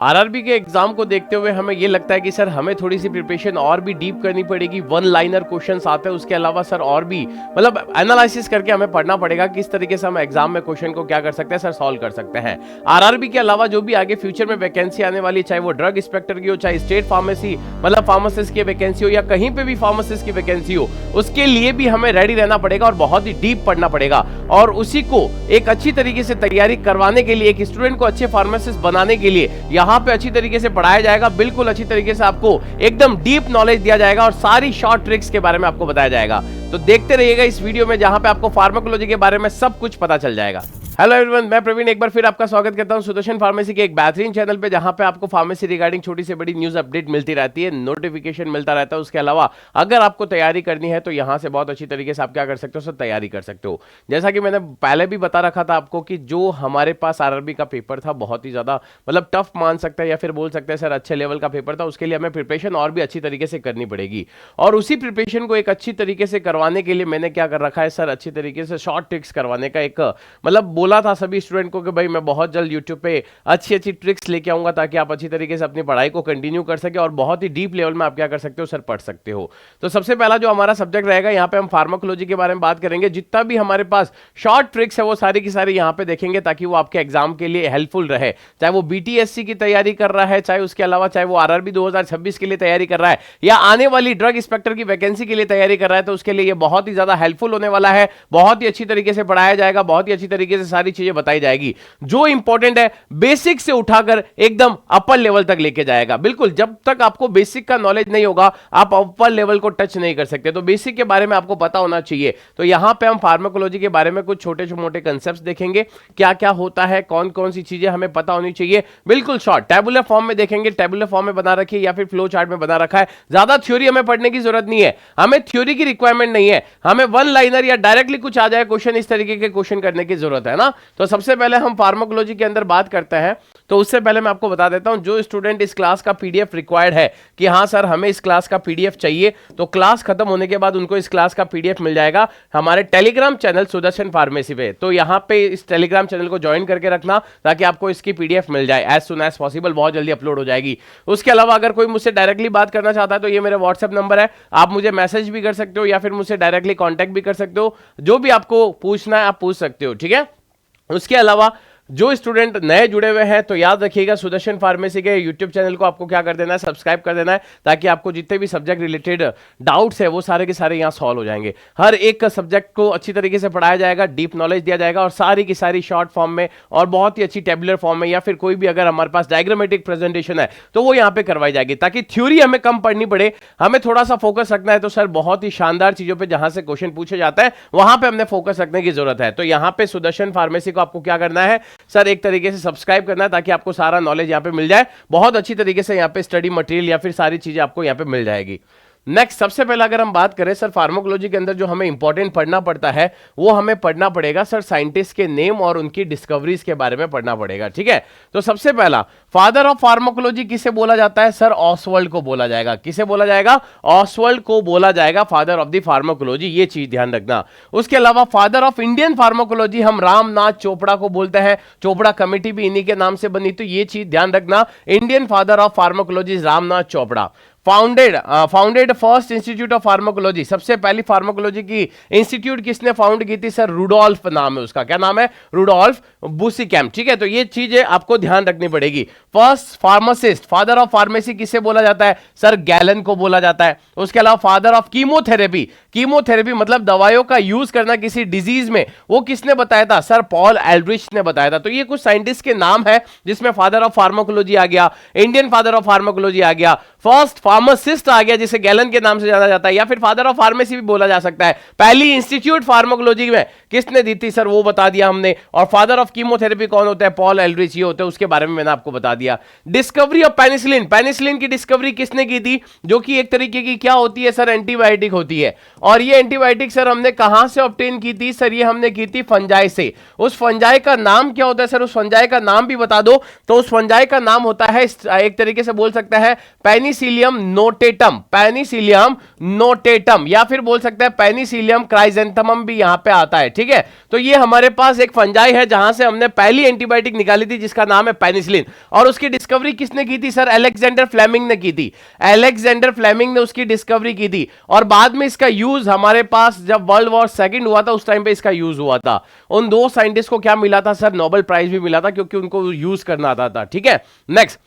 RRB के exam को देखते हुए हमें ये लगता है कि सर हमें थोड़ी सी प्रिपरेशन और भी डीप करनी पड़ेगी। वन लाइनर क्वेश्चंस आते हैं, उसके अलावा सर और भी मतलब एनालिसिस करके हमें पढ़ना पड़ेगा किस तरीके से हम एग्जाम में क्वेश्चन को क्या कर सकते हैं सर, सॉल्व कर सकते हैं। आरआरबी के अलावा जो भी आगे फ्यूचर में वैकेंसी आने वाली, चाहे वो ड्रग इंस्पेक्टर की हो, चाहे स्टेट फार्मेसी मतलब फार्मासिस्ट की वैकेंसी हो, या कहीं पे भी फार्मासिस्ट की वैकेंसी हो, उसके लिए भी हमें रेडी रहना पड़ेगा और बहुत ही डीप पढ़ना पड़ेगा। और उसी को एक अच्छी तरीके से तैयारी करवाने के लिए, एक स्टूडेंट को अच्छे फार्मासिस्ट बनाने के लिए यहाँ पे अच्छी तरीके से पढ़ाया जाएगा। बिल्कुल अच्छी तरीके से आपको एकदम डीप नॉलेज दिया जाएगा और सारी शॉर्ट ट्रिक्स के बारे में आपको बताया जाएगा। तो देखते रहिएगा इस वीडियो में, जहां पे आपको फार्माकोलॉजी के बारे में सब कुछ पता चल जाएगा। हेलो एवरीवन, मैं प्रवीण एक बार फिर आपका स्वागत करता हूं सुदर्शन फार्मेसी के एक बेहतरीन चैनल पे, जहां पे आपको फार्मेसी रिगार्डिंग छोटी से बड़ी न्यूज अपडेट मिलती रहती है, नोटिफिकेशन मिलता रहता है। उसके अलावा अगर आपको तैयारी करनी है तो यहां से बहुत अच्छी तरीके से आप क्या कर सकते हो सर, तैयारी कर सकते हो। जैसा कि मैंने पहले भी बता रखा था आपको कि जो हमारे पास आरआरबी का पेपर था बहुत ही ज्यादा मतलब टफ मान सकते हैं या फिर बोल सकते हैं सर अच्छे लेवल का पेपर था। उसके लिए हमें प्रिपरेशन और भी अच्छी तरीके से करनी पड़ेगी और उसी प्रिपरेशन को एक अच्छी तरीके से करवाने के लिए मैंने क्या कर रखा है सर, अच्छी तरीके से शॉर्ट ट्रिक्स करवाने का एक मतलब बोला था सभी स्टूडेंट को कि भाई मैं बहुत जल्द YouTube पे अच्छी अच्छी ट्रिक्स लेके आऊंगा ताकि आप अच्छी तरीके से अपनी पढ़ाई को कंटिन्यू कर सके और बहुत ही डीप लेवल में आप क्या कर सकते हो सर, पढ़ सकते हो। तो सबसे पहला जो हमारा सब्जेक्ट रहेगा, यहाँ पे हम फार्माकोलॉजी के बारे में बात करेंगे। जितना भी हमारे पास शॉर्ट ट्रिक्स है वो सारी की सारी यहाँ पे देखेंगे ताकि वो आपके एग्जाम के लिए हेल्पफुल रहे। चाहे वो BTSC की तैयारी कर रहा है, चाहे उसके अलावा चाहे वो RRB 2026 के लिए तैयारी कर रहा है, या आने वाली ड्रग इंस्पेक्टर की वैकेंसी के लिए तैयारी कर रहा है, तो उसके लिए ये बहुत ही ज्यादा हेल्पफुल होने वाला है। बहुत ही अच्छी तरीके से पढ़ाया जाएगा, बहुत ही अच्छी तरीके से सारी चीजें बताई जाएगी। जो इंपॉर्टेंट है बेसिक से उठाकर एकदम अपर लेवल तक लेके जाएगा। बिल्कुल, जब तक आपको बेसिक का नॉलेज नहीं होगा आप अपर लेवल को टच नहीं कर सकते। तो बेसिक के बारे में आपको पता होना चाहिए। तो यहां पे हम फार्माकोलॉजी के बारे में कुछ छोटे मोटे कंसेप्ट्स देखेंगे, क्या क्या होता है, कौन कौन सी चीजें हमें पता होनी चाहिए। बिल्कुल शॉर्ट टेबुलर फॉर्म में देखेंगे, टेबुलर फॉर्म में बना रखी है या फिर फ्लो चार्ट में बना रखा है। ज्यादा थ्योरी हमें पढ़ने की जरूरत नहीं है, हमें थ्योरी की रिक्वायरमेंट नहीं है, हमें वन लाइनर या डायरेक्टली कुछ आ जाए क्वेश्चन, इस तरीके के क्वेश्चन करने की जरूरत है ना। तो सबसे पहले हम फार्माकोलॉजी के अंदर बात करते हैं। तो उससे पहले मैं आपको बता देता हूं, जो स्टूडेंट इस क्लास का पीडीएफ रिक्वायर्ड है कि हां सर हमें इस क्लास का पीडीएफ चाहिए, तो क्लास खत्म होने के बाद उनको इस क्लास का पीडीएफ मिल जाएगा हमारे टेलीग्राम चैनल सुदर्शन फार्मेसी पे। तो यहां पे इस टेलीग्राम चैनल को ज्वाइन करके रखना ताकि आपको इसकी पीडीएफ मिल जाए एज सुन एज पॉसिबल, बहुत जल्दी अपलोड हो जाएगी। उसके अलावा अगर कोई मुझसे डायरेक्टली बात करना चाहता है तो ये मेरा व्हाट्सएप नंबर है, आप मुझे मैसेज भी कर सकते हो या फिर मुझसे डायरेक्टली कॉन्टैक्ट भी कर सकते हो। जो भी आपको पूछना है आप पूछ सकते हो, ठीक है। उसके अलावा जो स्टूडेंट नए जुड़े हुए हैं तो याद रखिएगा सुदर्शन फार्मेसी के यूट्यूब चैनल को आपको क्या कर देना है, सब्सक्राइब कर देना है, ताकि आपको जितने भी सब्जेक्ट रिलेटेड डाउट्स है वो सारे के सारे यहाँ सॉल्व हो जाएंगे। हर एक सब्जेक्ट को अच्छी तरीके से पढ़ाया जाएगा, डीप नॉलेज दिया जाएगा और सारी की सारी शॉर्ट फॉर्म में और बहुत ही अच्छी टेबुलर फॉर्म में, या फिर कोई भी अगर हमारे पास डायग्रामेटिक प्रेजेंटेशन है तो वो यहाँ पे करवाई जाएगी, ताकि थ्योरी हमें कम पढ़नी पड़े। हमें थोड़ा सा फोकस रखना है तो सर बहुत ही शानदार चीजों पर जहां से क्वेश्चन पूछे जाता है वहां पर हमने फोकस रखने की जरूरत है। तो यहाँ पे सुदर्शन फार्मेसी को आपको क्या करना है सर, एक तरीके से सब्सक्राइब करना है ताकि आपको सारा नॉलेज यहां पे मिल जाए। बहुत अच्छी तरीके से यहां पे स्टडी मटेरियल या फिर सारी चीजें आपको यहां पे मिल जाएगी। नेक्स्ट, सबसे पहले अगर हम बात करें सर फार्माकोलॉजी के अंदर जो हमें इंपॉर्टेंट पढ़ना पड़ता है वो हमें पढ़ना पड़ेगा सर साइंटिस्ट के नेम और उनकी डिस्कवरीज के बारे में पढ़ना पड़ेगा, ठीक है। तो सबसे पहला फादर ऑफ फार्माकोलॉजी किसे बोला जाता है सर, ऑसवर्ल्ड को बोला जाएगा। किसे बोला जाएगा, ऑसवर्ल्ड को बोला जाएगा फादर ऑफ द फार्माकोलॉजी, ये चीज ध्यान रखना। उसके अलावा फादर ऑफ इंडियन फार्माकोलॉजी हम रामनाथ चोपड़ा को बोलते हैं, चोपड़ा कमेटी भी इन्हीं के नाम से बनी, तो ये चीज ध्यान रखना। Indian father of pharmacology Ramnath Chopra. Founded first institute of pharmacology, सबसे पहली फार्माकोलॉजी की इंस्टीट्यूट किसने फाउंड की थी सर, रुडोल्फ नाम है उसका, क्या नाम है, रुडोल्फ बुसिकैम्प, ठीक है। तो ये चीजें आपको ध्यान रखनी पड़ेगी। First pharmacist, father of pharmacy किसे बोला जाता है सर, गैलन को बोला जाता है। उसके अलावा फादर ऑफ कीमोथेरेपी, कीमोथेरेपी मतलब दवाइयों का यूज करना किसी डिजीज में, वो किसने बताया था सर, पॉल एल्ड्रिच ने बताया था। तो ये कुछ साइंटिस्ट के नाम है जिसमें फादर ऑफ फार्माकोलॉजी आ गया, इंडियन फादर ऑफ फार्माकोलॉजी आ गया, फर्स्ट फार्मासिस्ट आ गया जिसे गैलन के नाम से जाना जाता है, या फिर फादर ऑफ फार्मेसी भी बोला जा सकता है। पहली इंस्टीट्यूट फार्माकोलॉजी में किसने दी थी सर, वो बता दिया हमने। और फादर ऑफ कीमोथेरेपी कौन होता है, पॉल एल्ड्रिच ये होते हैं, उसके बारे में मैंने आपको बता दिया। डिस्कवरी ऑफ पेनिसिलिन, पेनिसिलिन की डिस्कवरी किसने की थी, जो कि एक तरीके की क्या होती है सर, एंटीबायोटिक होती है। और ये एंटीबायोटिक सर हमने कहां से ऑब्टेन की थी सर, ये हमने की थी फंजाई से। उस फंजाई का नाम क्या होता है सर, उस फंजाई का नाम भी बता दो। तो उस फंजाई का नाम होता है, एक तरीके से बोल सकता है penicillin Penicillium notatum, Penicillium notatum, या फिर बोल सकते हैं पेनिसिलियम क्राइजेंथेमम भी यहां पे आता है, ठीक है। तो ये हमारे पास एक फंजाई है जहां से हमने पहली एंटीबायोटिक निकाली थी जिसका नाम है पेनिसिलिन, और उसकी डिस्कवरी किसने की थी सर? अलेक्जेंडर फ्लेमिंग ने की थी। अलेक्जेंडर फ्लेमिंग ने उसकी डिस्कवरी की थी, और बाद में इसका यूज हमारे पास जब वर्ल्ड वॉर सेकंड हुआ था उस टाइम पे इसका यूज हुआ था। उन दो साइंटिस्ट को क्या मिला था सर? नोबेल प्राइज भी मिला था, क्योंकि उनको यूज करना आता था, ठीक है। नेक्स्ट,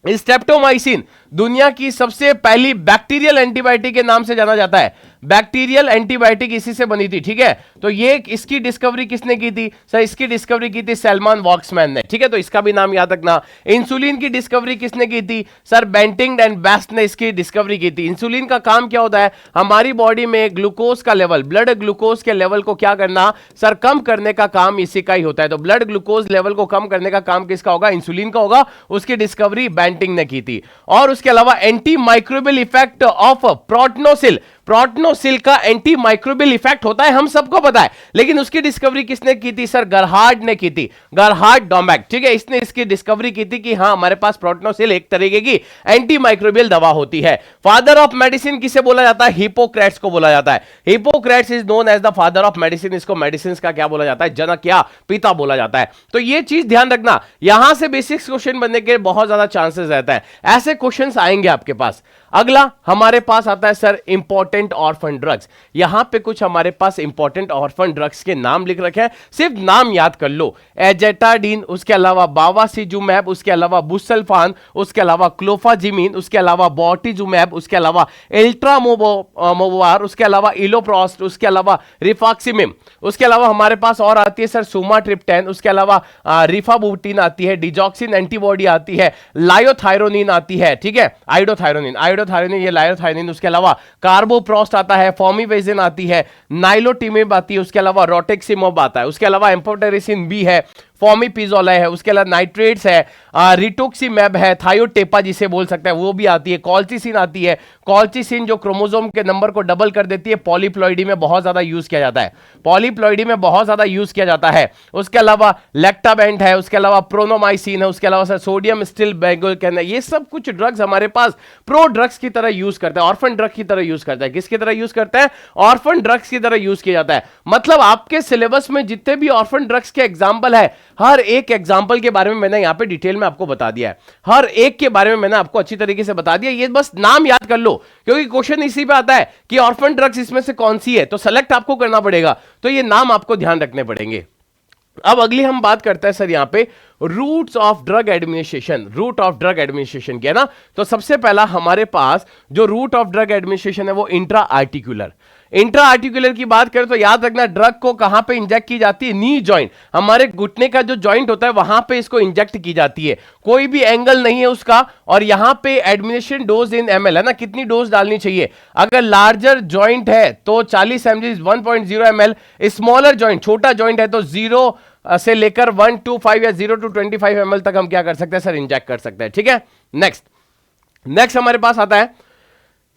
स्ट्रेप्टोमाइसिन दुनिया की सबसे पहली बैक्टीरियल एंटीबायोटिक के नाम से जाना जाता है। बैक्टीरियल एंटीबायोटिक इसी से बनी थी, ठीक है। तो ये इसकी डिस्कवरी किसने की थी सर? इसकी डिस्कवरी की थी सैलमान वॉक्समैन ने, ठीक है। तो इसका भी नाम याद रखना। इंसुलिन की डिस्कवरी किसने की थी सर? बेंटिंग एंड बेस्ट ने इसकी डिस्कवरी की थी। इंसुलिन का काम क्या होता है? हमारी बॉडी में ग्लूकोज का लेवल, ब्लड ग्लूकोज के लेवल को क्या करना सर? कम करने का काम इसी का ही होता है। तो ब्लड ग्लूकोज लेवल को कम करने का काम किसका होगा? इंसुलिन का होगा। उसकी डिस्कवरी बेंटिंग ने की थी। और उसके अलावा एंटी माइक्रोबियल इफेक्ट ऑफ प्रोटनोसिल, प्रोटनोसिल का एंटी माइक्रोबियल इफेक्ट होता है, हम सबको पता है, लेकिन उसकी डिस्कवरी किसने की थी सर? गरहार्ड ने की थी, गरहार्ड डोमेक, ठीक है। इसने इसकी डिस्कवरी की थी कि हां हमारे पास प्रोटनोसिल एक तरीके की एंटी माइक्रोबियल दवा होती है। फादर ऑफ मेडिसिन किसे बोला जाता है? हिपोक्रेट्स को बोला जाता है। Hippocrates is known as the father of medicine. इसको मेडिसिन का क्या बोला जाता है? जनक या पिता बोला जाता है। तो ये चीज ध्यान रखना, यहां से बेसिक्स क्वेश्चन बनने के बहुत ज्यादा चांसेस रहता है, ऐसे क्वेश्चंस आएंगे आपके पास। अगला हमारे पास आता है सर इंपॉर्टेंट ऑर्फन ड्रग्स। यहां पे कुछ हमारे पास इंपॉर्टेंट ऑर्फन ड्रग्स के नाम लिख रखे हैं, सिर्फ नाम याद कर लो। एजेटाडीन, उसके अलावा बावासिजुमैब, उसके अलावा बुसल्फान, उसके अलावा क्लोफाजिमिन, उसके अलावा बॉटिजुमैब, उसके अलावा एल्ट्रामोवार, उसके अलावा इलोप्रोस्ट, उसके अलावा रिफॉक्सिमिम, उसके अलावा हमारे पास और आती है सर सुमाट्रिप्टेन, उसके अलावा रिफाबुटिन आती है, डिजॉक्सिन एंटीबॉडी आती है, लायोथायरोनिन आती है, ठीक है, आइडोथायरोनिन, ये लायोथायरोनिन, उसके अलावा कार्बोप्रोस्ट आता है, फॉर्मिवेजिन आती है, नाइलोटिमिब आती है, उसके अलावा रोटेक्सिमोब आता है, उसके अलावा एम्फोटेरिसिन बी है, फॉर्मिपिजोला है, उसके अलावा नाइट्रेट्स है, रिटोक्सीमैब है, थायोटेपा जिसे बोल सकते हैं वो भी आती है, कॉल्चिसिन आती है। कॉल्चिसिन जो क्रोमोसोम के नंबर को डबल कर देती है, पॉलीप्लॉइडी में बहुत ज्यादा यूज किया जाता है, पॉलीप्लॉइडी में बहुत ज्यादा यूज किया जाता है। उसके अलावा लेक्टाबेंट है, उसके अलावा प्रोनोमाइसिन है, उसके अलावा सर सोडियम स्टिल बेंगोकेन है। ये सब कुछ ड्रग्स हमारे पास प्रो ड्रग्स की तरह यूज करते हैं, ऑर्फन ड्रग की तरह यूज करते हैं। किसकी तरह यूज करते हैं? ऑर्फन ड्रग्स की तरह यूज किया जाता है। मतलब आपके सिलेबस में जितने भी ऑर्फन ड्रग्स के एग्जाम्पल है, हर एक एग्जाम्पल के बारे में मैंने यहां पे डिटेल में आपको बता दिया है, हर एक के बारे में मैंने आपको अच्छी तरीके से बता दिया। ये बस नाम याद कर लो, क्योंकि क्वेश्चन इसी पे आता है कि ऑर्फन ड्रग्स इसमें से कौन सी है, तो सेलेक्ट आपको करना पड़ेगा, तो ये नाम आपको ध्यान रखने पड़ेंगे। अब अगली हम बात करते हैं सर यहां पे routes of drug administration, route of drug administration की है ना। तो सबसे पहला हमारे पास जो रूट ऑफ ड्रग एडमिनिस्ट्रेशन है वो इंट्रा आर्टिकुलर। इंट्रा आर्टिकुलर की बात करें तो याद रखना ड्रग को कहां पे इंजेक्ट की जाती है? नी जॉइंट, हमारे घुटने का जो जॉइंट होता है वहां पे इसको इंजेक्ट की जाती है, कोई भी एंगल नहीं है उसका। और यहां पे एडमिनिस्ट्रेशन डोज इन ml है ना, कितनी डोज डालनी चाहिए? अगर लार्जर जॉइंट है तो 40 mg 1.0 ml, स्मॉलर जॉइंट छोटा जॉइंट है तो 0 से लेकर 1 to 5 या 0 to 25 ml तक हम क्या कर सकते हैं सर? इंजेक्ट कर सकते हैं, ठीक है। नेक्स्ट हमारे पास आता है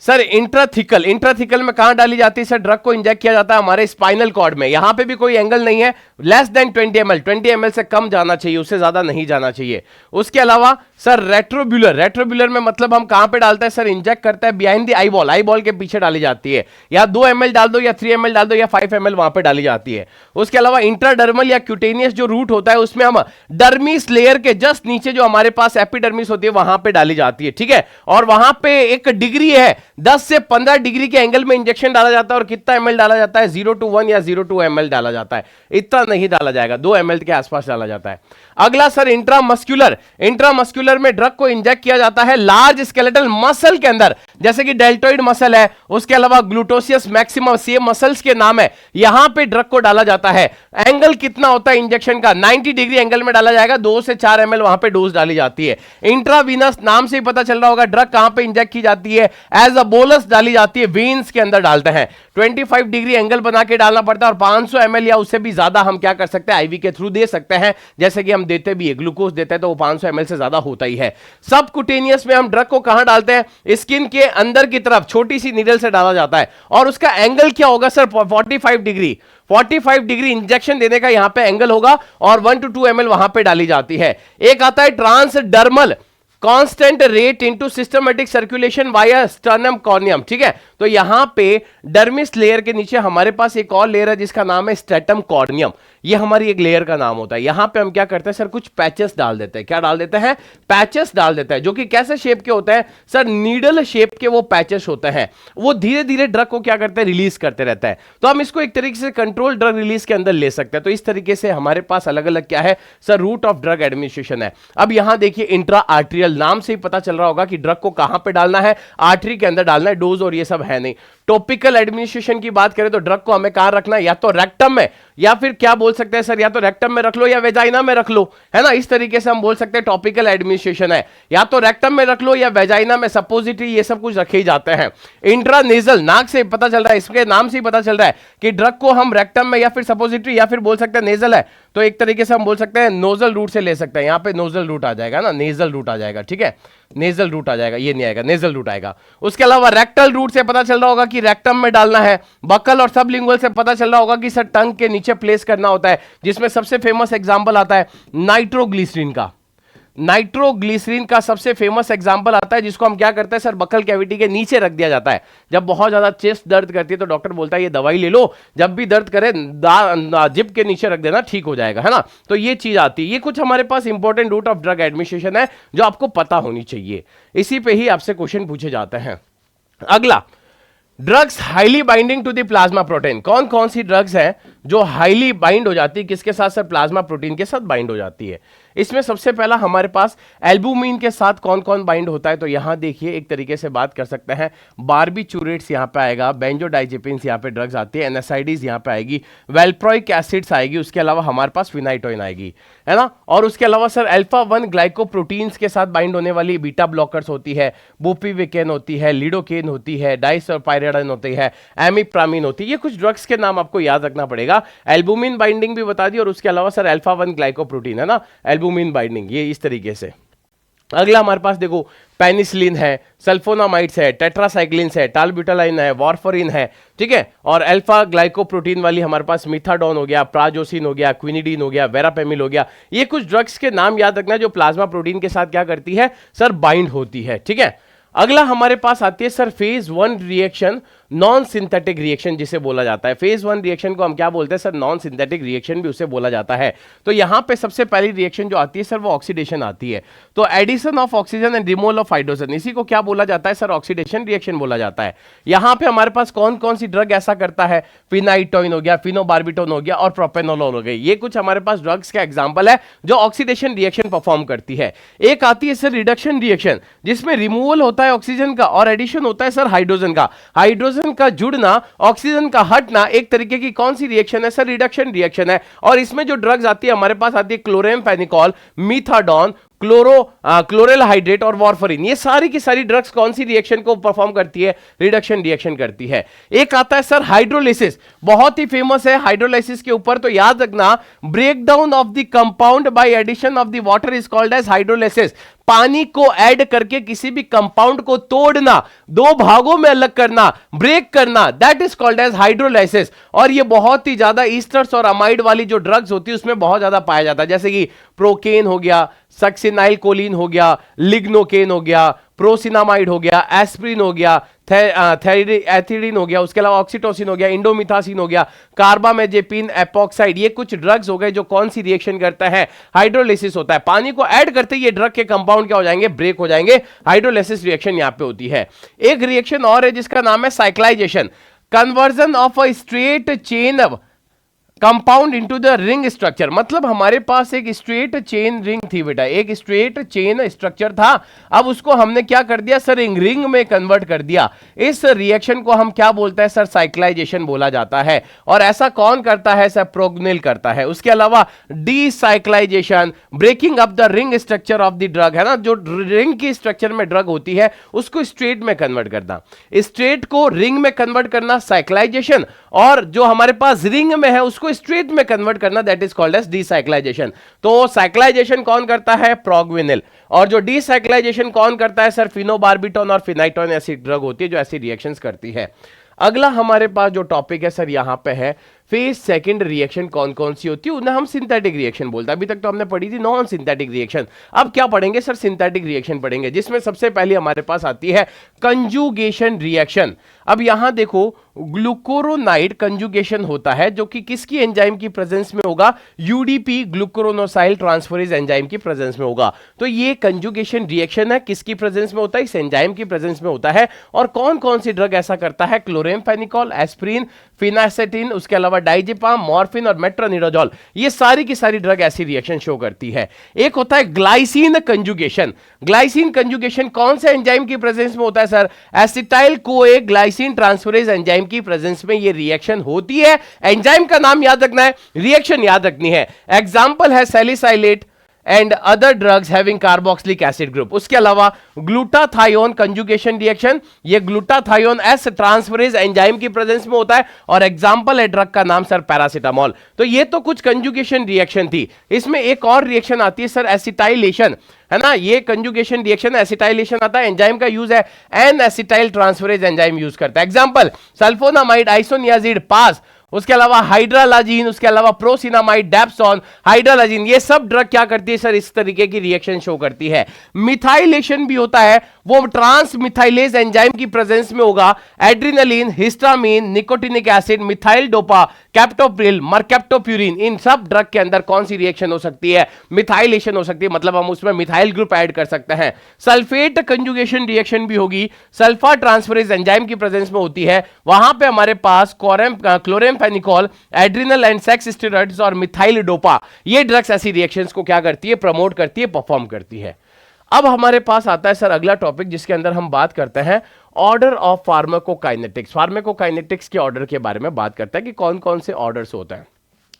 सर इंट्राथिकल। इंट्राथिकल में कहां डाली जाती है सर? ड्रग को इंजेक्ट किया जाता है हमारे स्पाइनल कॉर्ड में, यहां पे भी कोई एंगल नहीं है, लेस देन 20 ml, 20 ml से कम जाना चाहिए, उससे ज्यादा नहीं जाना चाहिए। उसके अलावा सर रेट्रोब्यूलर, रेट्रोब्यूलर में मतलब हम कहां पे डालते हैं सर? इंजेक्ट करते हैं बिहाइंड द आईबॉल, आईबॉल के पीछे डाली जाती है, या 2 ml डाल दो या 3 ml डाल दो या 5 ml वहां पे डाली जाती है। उसके अलावा इंट्राडर्मल या क्यूटेनियस जो रूट होता है उसमें हम डर्मिस लेयर के जस्ट नीचे जो हमारे पास एपिडर्मिस होती है वहां पे डाली जाती है, ठीक है। और वहां पे एक डिग्री है, 10 से 15 डिग्री के एंगल में इंजेक्शन डाला जाता है। और कितना ml डाला जाता है? 0 to 1 या 0 to ml डाला जाता है, इतना नहीं डाला जाएगा, 2 ml के आसपास डाला जाता है। अगला सर इंट्रामस्कुलर। इंट्रामस्कुलर में ड्रग को इंजेक्ट किया जाता है लार्ज स्केलेटल मसल के अंदर, जैसे कि डेल्टोइड मसल है, उसके अलावा ग्लूटोसियस मैक्सिमस, ये मसल्स के नाम है, यहां पे ड्रग को डाला जाता है। एंगल कितना होता है इंजेक्शन का? 90 डिग्री एंगल में डाला जाएगा, 2 से 4 ml वहां पे डोज डाली जाती है। इंट्रावीनस, नाम से ही पता चल रहा होगा ड्रग कहां पे इंजेक्ट की जाती है? एज अ बोलस डाली जाती है, वेन्स के अंदर डालते हैं। 25 डिग्री एंगल बना के डालना पड़ता है, और 500 ml या उससे भी ज्यादा हम क्या कर सकते हैं? आईवी के थ्रू दे सकते हैं, जैसे कि हम देते भी है, ग्लूकोज देते हैं तो वो 500 ml से ज्यादा होता ही है। सबकुटेनियस में हम ड्रग को कहां डालते हैं? स्किन के अंदर की तरफ छोटी सी नीडल से डाला जाता है, और उसका एंगल क्या होगा सर? 45 डिग्री। 45 डिग्री इंजेक्शन देने का यहां पे एंगल होगा, और 1 to 2 ml वहां पे डाली जाती है। एक आता है transdermal. Constant rate into systematic circulation via sternum corneum, ठीक है। तो यहां पे डर्मिस लेयर के नीचे हमारे पास एक और लेयर है जिसका नाम है स्ट्रेटम कॉर्नियम, ये हमारी एक लेयर का नाम होता है। यहां पे हम क्या करते हैं सर, कुछ पैचेस डाल देते हैं। क्या डाल देते हैं? पैचेस डाल देते हैं, जो कि कैसे शेप के होते हैं सर, नीडल शेप के वो पैचेस होते हैं। वो धीरे धीरे ड्रग को क्या करते हैं, रिलीज करते रहता है। तो हम इसको एक तरीके से कंट्रोल ड्रग रिलीज के अंदर ले सकते हैं। तो इस तरीके से हमारे पास अलग अलग क्या है sir, route of drug administration है। अब यहां देखिए इंट्रा आर्टेरियल, नाम से ही पता चल रहा होगा कि ड्रग को कहां पे डालना है, आर्टरी के अंदर डालना है, डोज और ये सब है नहीं। टॉपिकल एडमिनिस्ट्रेशन की बात करें तो ड्रग को हमें कहां रखना है, या तो रेक्टम में, या फिर क्या बोल सकते हैं सर, या तो रेक्टम में रख लो या वेजाइना में रख लो, है ना। इस तरीके से हम बोल सकते हैं टॉपिकल एडमिनिस्ट्रेशन है, या तो रेक्टम में रख लो या वेजाइना में, सपोजिटरी ये सब कुछ रखे ही जाते हैं। इंट्रानेजल, नाक से पता चल रहा है, इसके नाम से ही पता चल रहा है कि ड्रग को हम रेक्टम में या फिर सपोजिटरी या फिर बोल सकते हैं नेजल है, तो एक तरीके से हम बोल सकते हैं नोजल रूट से ले सकते हैं। यहां पे नोजल रूट आ जाएगा ना, नेजल रूट आ जाएगा, ठीक है, नेजल रूट आ जाएगा, ये नहीं आएगा, नेजल रूट आएगा। उसके अलावा रेक्टल रूट से पता चल रहा होगा कि रेक्टम में डालना है। बकल और सबलिंगुअल से पता चल रहा होगा कि सर टंग के नीचे प्लेस करना होता है, जिसमें सबसे फेमस एग्जांपल आता है नाइट्रोग्लिसरीन का। नाइट्रोग्लिसरीन का सबसे फेमस एग्जांपल आता है, जिसको हम क्या करते हैं सर, बकल कैविटी के नीचे रख दिया जाता है। जब बहुत ज्यादा चेस्ट दर्द करती है तो डॉक्टर बोलता है ये दवाई ले लो, जब भी दर्द करे जिप के नीचे रख देना, ठीक हो जाएगा, है ना। तो ये चीज आती है। ये कुछ हमारे पास important route of drug administration है जो आपको पता होनी चाहिए। इसी पे ही आपसे क्वेश्चन पूछे जाते हैं। अगला, drugs highly binding to the plasma protein. कौन कौन सी ड्रग्स हैं जो हाईली बाइंड हो जाती है, किसके साथ सर, प्लाज्मा प्रोटीन के साथ बाइंड हो जाती है। इसमें सबसे पहला हमारे पास एल्बुमिन के साथ कौन कौन बाइंड होता है, तो यहां देखिए एक तरीके से बात कर सकते हैं, बारबिचूरेट्स यहां पे आएगा, बेंजोडाइजेपिन्स यहां पे ड्रग्स आती है, एनएसआईडीज यहां पे आएगी, वेल्प्रोइक एसिड्स आएगी, उसके अलावा हमारे पास फिनाइटोइन आएगी, है ना। और उसके अलावा सर अल्फा 1 ग्लाइकोप्रोटीन्स के साथ बाइंड होने वाली बीटा ब्लॉकर्स होती है, बुपिविकेन होती है, लिडोकेन होती है, डाइसल्फाइराइडन होती है, एमिप्रामिन होती है। ये कुछ ड्रग्स के नाम आपको याद रखना पड़ेगा। एल्बुमिन बाइंडिंग भी बता दी, और उसके अलावा सर अल्फा 1 ग्लाइकोप्रोटीन, है ना, एल्बुमिन बाइंडिंग, ये इस तरीके से। अगला हमारे पास देखो पेनिसिलिन है, सल्फोनामाइड्स है, टेट्रासाइक्लिन्स है, टालब्यूटालाइन है, वार्फरिन है, ठीक है। और अल्फा ग्लाइकोप्रोटीन वाली हमारे पास मिथाडोन हो गया, प्राजोसिन हो गया, क्विनिडीन हो गया, वेरापेमिल हो गया। ये कुछ ड्रग्स के नाम याद रखना जो प्लाज्मा प्रोटीन के साथ क्या करती है सर, बाइंड होती है, ठीक है। अगला हमारे पास आती है sir phase 1 reaction, non synthetic reaction जिसे बोला जाता है। फेज 1 रिएक्शन को हम क्या बोलते हैं सर, नॉन सिंथेटिक रिएक्शन भी उसे बोला जाता है। तो यहां पे सबसे पहली रिएक्शन जो आती है सर, वो ऑक्सीडेशन आती है। तो addition of oxygen and removal of hydrogen, इसी को क्या बोला जाता है सर, ऑक्सीडेशन रिएक्शन बोला जाता है। यहां पे हमारे पास कौन कौन सी ड्रग ऐसा करता है, फिनाइटोइन हो गया, फिनोबार्बिटोन हो गया, और प्रोपेनोलोल हो गई। ये कुछ हमारे पास ड्रग्स का एग्जांपल है जो ऑक्सीडेशन रिएक्शन परफॉर्म करती है। एक आती है सर रिडक्शन रिएक्शन, जिसमें रिमूवल होता है ऑक्सीजन का और एडिशन होता है सर हाइड्रोजन का। हाइड्रोजन का जुड़ना, ऑक्सीजन का हटना, एक तरीके की कौन सी रिएक्शन है सर, रिडक्शन रिएक्शन है। और इसमें जो ड्रग्स आती है हमारे पास आती है क्लोरेमफेनिकॉल, मिथाडोन, क्लोरेल हाइड्रेट और वार्फरिन। ये सारी की सारी ड्रग्स कौन सी रिएक्शन को परफॉर्म करती है, रिडक्शन रिएक्शन करती है। एक आता है सर हाइड्रोलिसिस, बहुत ही फेमस है हाइड्रोलिसिस के ऊपर, तो याद रखना breakdown of the compound by addition of the water is called as hydrolysis. पानी को ऐड करके किसी भी कंपाउंड को तोड़ना, दो भागों में अलग करना, ब्रेक करना, that is called as hydrolysis. और ये बहुत ही ज्यादा ईस्टर्स और अमाइड वाली जो ड्रग्स होती है उसमें बहुत ज्यादा पाया जाता है, जैसे कि प्रोकेन हो गया, सक्सिनाइल कोलिन हो गया, लिग्नोकेन हो गया, प्रोसिनामाइड हो गया, एस्प्रिन हो गया, एथिलीन हो गया, उसके अलावा ऑक्सीटोसिन हो गया, इंडोमिथासिन हो गया, कार्बामेजेपिन, एपॉक्साइड। ये कुछ ड्रग्स हो गए जो कौन सी रिएक्शन करता है, हाइड्रोलिसिस होता है। पानी को ऐड करते ही ये ड्रग के कंपाउंड क्या हो जाएंगे, ब्रेक हो जाएंगे। हाइड्रोलिसिस रिएक्शन यहां पे होती है। एक रिएक्शन और है जिसका नाम है cyclisation, conversion of a straight chain compound into the ring structure. मतलब हमारे पास एक स्ट्रेट चेन रिंग थी बेटा, एक स्ट्रेट चेन स्ट्रक्चर था, अब उसको हमने क्या कर दिया सर, रिंग में कन्वर्ट कर दिया। इस रिएक्शन को हम क्या बोलते हैं सर, साइक्लाइजेशन बोला जाता है। और ऐसा कौन करता है सर, प्रोग्निल करता है। उसके अलावा decyclization, breaking up the ring structure of the drug, है ना, जो रिंग की स्ट्रक्चर में ड्रग होती है उसको स्ट्रेट में कन्वर्ट करना, स्ट्रेट को रिंग में कन्वर्ट करना साइक्लाइजेशन, और जो हमारे पास रिंग में है उसको स्ट्रेट में कन्वर्ट करना, दैट इज कॉल्ड एज डीसाइक्लाइजेशन। तो साइक्लाइजेशन कौन करता है, प्रोग्विनिल, और जो डीसाइक्लाइजेशन कौन करता है सर, फिनोबार्बिटोन और फिनाइटोन ऐसी ड्रग होती है जो ऐसी रिएक्शंस करती है। अगला हमारे पास जो टॉपिक है सर यहां पे है फेज सेकंड रिएक्शन कौन कौन सी होती है, उन्हें हम सिंथेटिक रिएक्शन बोलते हैं। अभी तक तो हमने पढ़ी थी नॉन सिंथेटिक रिएक्शन, अब क्या पढ़ेंगे सर, सिंथेटिक रिएक्शन पढ़ेंगे, जिसमें सबसे पहले हमारे पास आती है कंजुगेशन रिएक्शन। अब यहां देखो ग्लूकोरोनाइड कंजुगेशन होता है, जो कि किसकी एंजाइम की प्रेजेंस में होगा, यूडीपी ग्लूकोरोनोसाइल ट्रांसफरेज एंजाइम की प्रेजेंस में होगा। तो ये कंजुगेशन रिएक्शन है, किसकी प्रेजेंस में होता है, इस एंजाइम की प्रेजेंस में होता है। और कौन कौन सी ड्रग ऐसा करता है, क्लोरेम्फेनिकोल, एस्प्रिन, फिनासेटिन, उसके अलावा डाइजेपाम, मॉर्फिन और मेट्रोनिडाजोल, ये सारी की सारी ड्रग ऐसी रिएक्शन शो करती है। एक होता है ग्लाइसिन कंजुगेशन। ग्लाइसिन कंजुगेशन कौन से एंजाइम की प्रेजेंस में होता है sir, acetyl CoA glycine transferase enzyme की प्रेजेंस में ये रिएक्शन होती है। एंजाइम का नाम याद रखना है, रिएक्शन याद रखनी है। एग्जांपल है salicylate and other drugs having carboxylic acid group. उसके अलावा ग्लूटाथायोन कंजुगेशन रिएक्शन, ये ग्लूटाथायोन एस ट्रांसफरेज एंजाइम की प्रेजेंस में होता है। और एग्जांपल है ड्रग का नाम सर पैरासिटामोल। तो ये तो कुछ कंजुगेशन रिएक्शन थी। इसमें एक और रिएक्शन आती है सर एसिटाइलेशन, है ना, ये कंजुगेशन रिएक्शन एसिटाइलेशन आता है। एंजाइम का यूज है N acetyltransferase enzyme use करता है। एग्जांपल सल्फोनामाइड, आइसोनियाजिड, पास, उसके अलावा हाइड्रालाजीन, उसके अलावा प्रोसिनामाइड, डेप्सोन, हाइड्रालाजीन, ये सब ड्रग क्या करती है सर, इस तरीके की रिएक्शन शो करती है। मिथाइलेशन भी होता है, वो ट्रांस मिथाइलेज एंजाइम की प्रेजेंस में होगा। Adrenaline, histamine, nicotinic acid, methyl dopa, captopril, mercaptopurine, इन सब ड्रग के अंदर कौन सी रिएक्शन हो सकती है, मिथाइलेशन हो सकती है, मतलब हम उसमें मिथाइल ग्रुप ऐड कर सकते हैं। सल्फेट कंजुगेशन रिएक्शन भी होगी, सल्फा ट्रांसफरेज एंजाइम की प्रेजेंस में होती है। वहां पे हमारे पास क्लोरेम्फेनिकोल, एड्रिनल एंड सेक्स स्टेरॉइड्स और मिथाइल डोपा, ये ड्रग्स ऐसी रिएक्शंस को क्या करती है, प्रमोट करती है, परफॉर्म करती है। अब हमारे पास आता है सर अगला टॉपिक, जिसके अंदर हम बात करते हैं ऑर्डर ऑफ फार्माकोकाइनेटिक्स। फार्माकोकाइनेटिक्स के ऑर्डर के बारे में बात करते हैं कि कौन कौन से ऑर्डर्स होते हैं।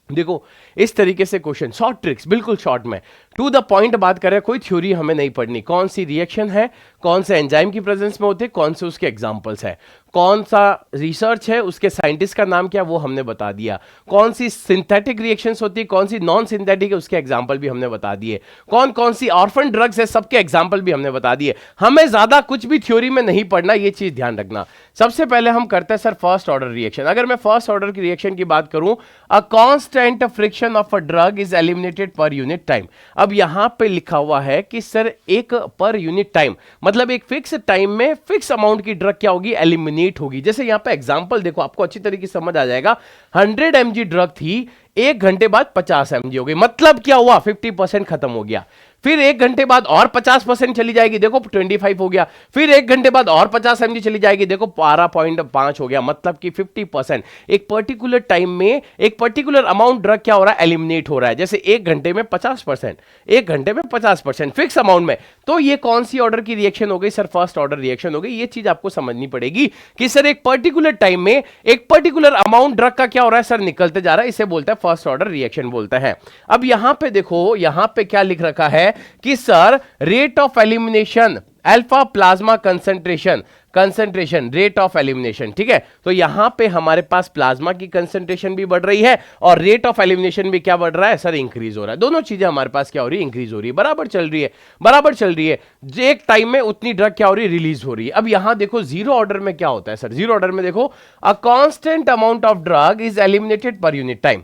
देखो इस तरीके से क्वेश्चन, शॉर्ट ट्रिक्स, बिल्कुल शॉर्ट में टू द पॉइंट बात करें, कोई थ्योरी हमें नहीं पढ़नी, कौन सी रिएक्शन है, कौन से एंजाइम की प्रेजेंस में होते हैं, कौन से उसके एग्जांपल्स है, कौन सा रिसर्च है, उसके साइंटिस्ट का नाम क्या, वो हमने बता दिया, कौन सी सिंथेटिक रिएक्शंस होती है, कौन सी नॉन सिंथेटिक है, उसके एग्जांपल भी हमने बता दिए, कौन कौन सी ऑर्फन ड्रग्स है, सबके एग्जांपल भी हमने बता दिए। हमें ज्यादा कुछ भी थ्योरी में नहीं पढ़ना, ये चीज ध्यान रखना। सबसे पहले हम करते हैं सर फर्स्ट ऑर्डर रिएक्शन। अगर मैं फर्स्ट ऑर्डर की रिएक्शन की बात करूं, a constant friction of a drug is eliminated per unit time. अब यहां पे लिखा हुआ है कि सर एक पर यूनिट टाइम, मतलब एक फिक्स टाइम में फिक्स अमाउंट की ड्रग क्या होगी, एलिमिनेट होगी। जैसे यहां पे एग्जांपल देखो, आपको अच्छी तरीके से समझ आ जाएगा। 100 mg ड्रग थी, 1 घंटे बाद 50 mg हो गई, मतलब क्या हुआ, 50% खत्म हो गया। फिर 1 घंटे बाद और 50% चली जाएगी, देखो 25 हो गया। फिर 1 घंटे बाद और 50 mg चली जाएगी, देखो 12.5 हो गया, मतलब कि 50%। एक पर्टिकुलर टाइम में एक पर्टिकुलर अमाउंट ड्रग क्या हो रहा है, एलिमिनेट हो रहा है। जैसे 1 घंटे में 50%, 1 घंटे में 50% फिक्स अमाउंट में। तो ये कौन सी ऑर्डर की रिएक्शन हो गई सर, फर्स्ट ऑर्डर रिएक्शन हो गई। ये चीज आपको समझनी पड़ेगी कि सर एक पर्टिकुलर टाइम में एक पर्टिकुलर अमाउंट ड्रग का क्या हो रहा है सर, निकलते जा रहा है, इसे बोलते हैं फर्स्ट ऑर्डर रिएक्शन बोलते हैं। अब यहां पे देखो, यहां पे क्या लिख रखा है कि sir rate of elimination, alpha plasma concentration, rate of elimination, ठीक है। तो यहां पे हमारे पास प्लाज्मा की कंसंट्रेशन भी बढ़ रही है और रेट ऑफ एलिमिनेशन भी क्या बढ़ रहा है सर, इंक्रीज हो रहा है। दोनों चीजें हमारे पास क्या हो रही है, इंक्रीज हो रही है, बराबर चल रही है, बराबर चल रही है। एक टाइम में उतनी ड्रग क्या हो रही है, रिलीज हो रही है। अब यहां देखो जीरो ऑर्डर में क्या होता है सर, जीरो ऑर्डर में देखो, a constant amount of drug is eliminated per unit time.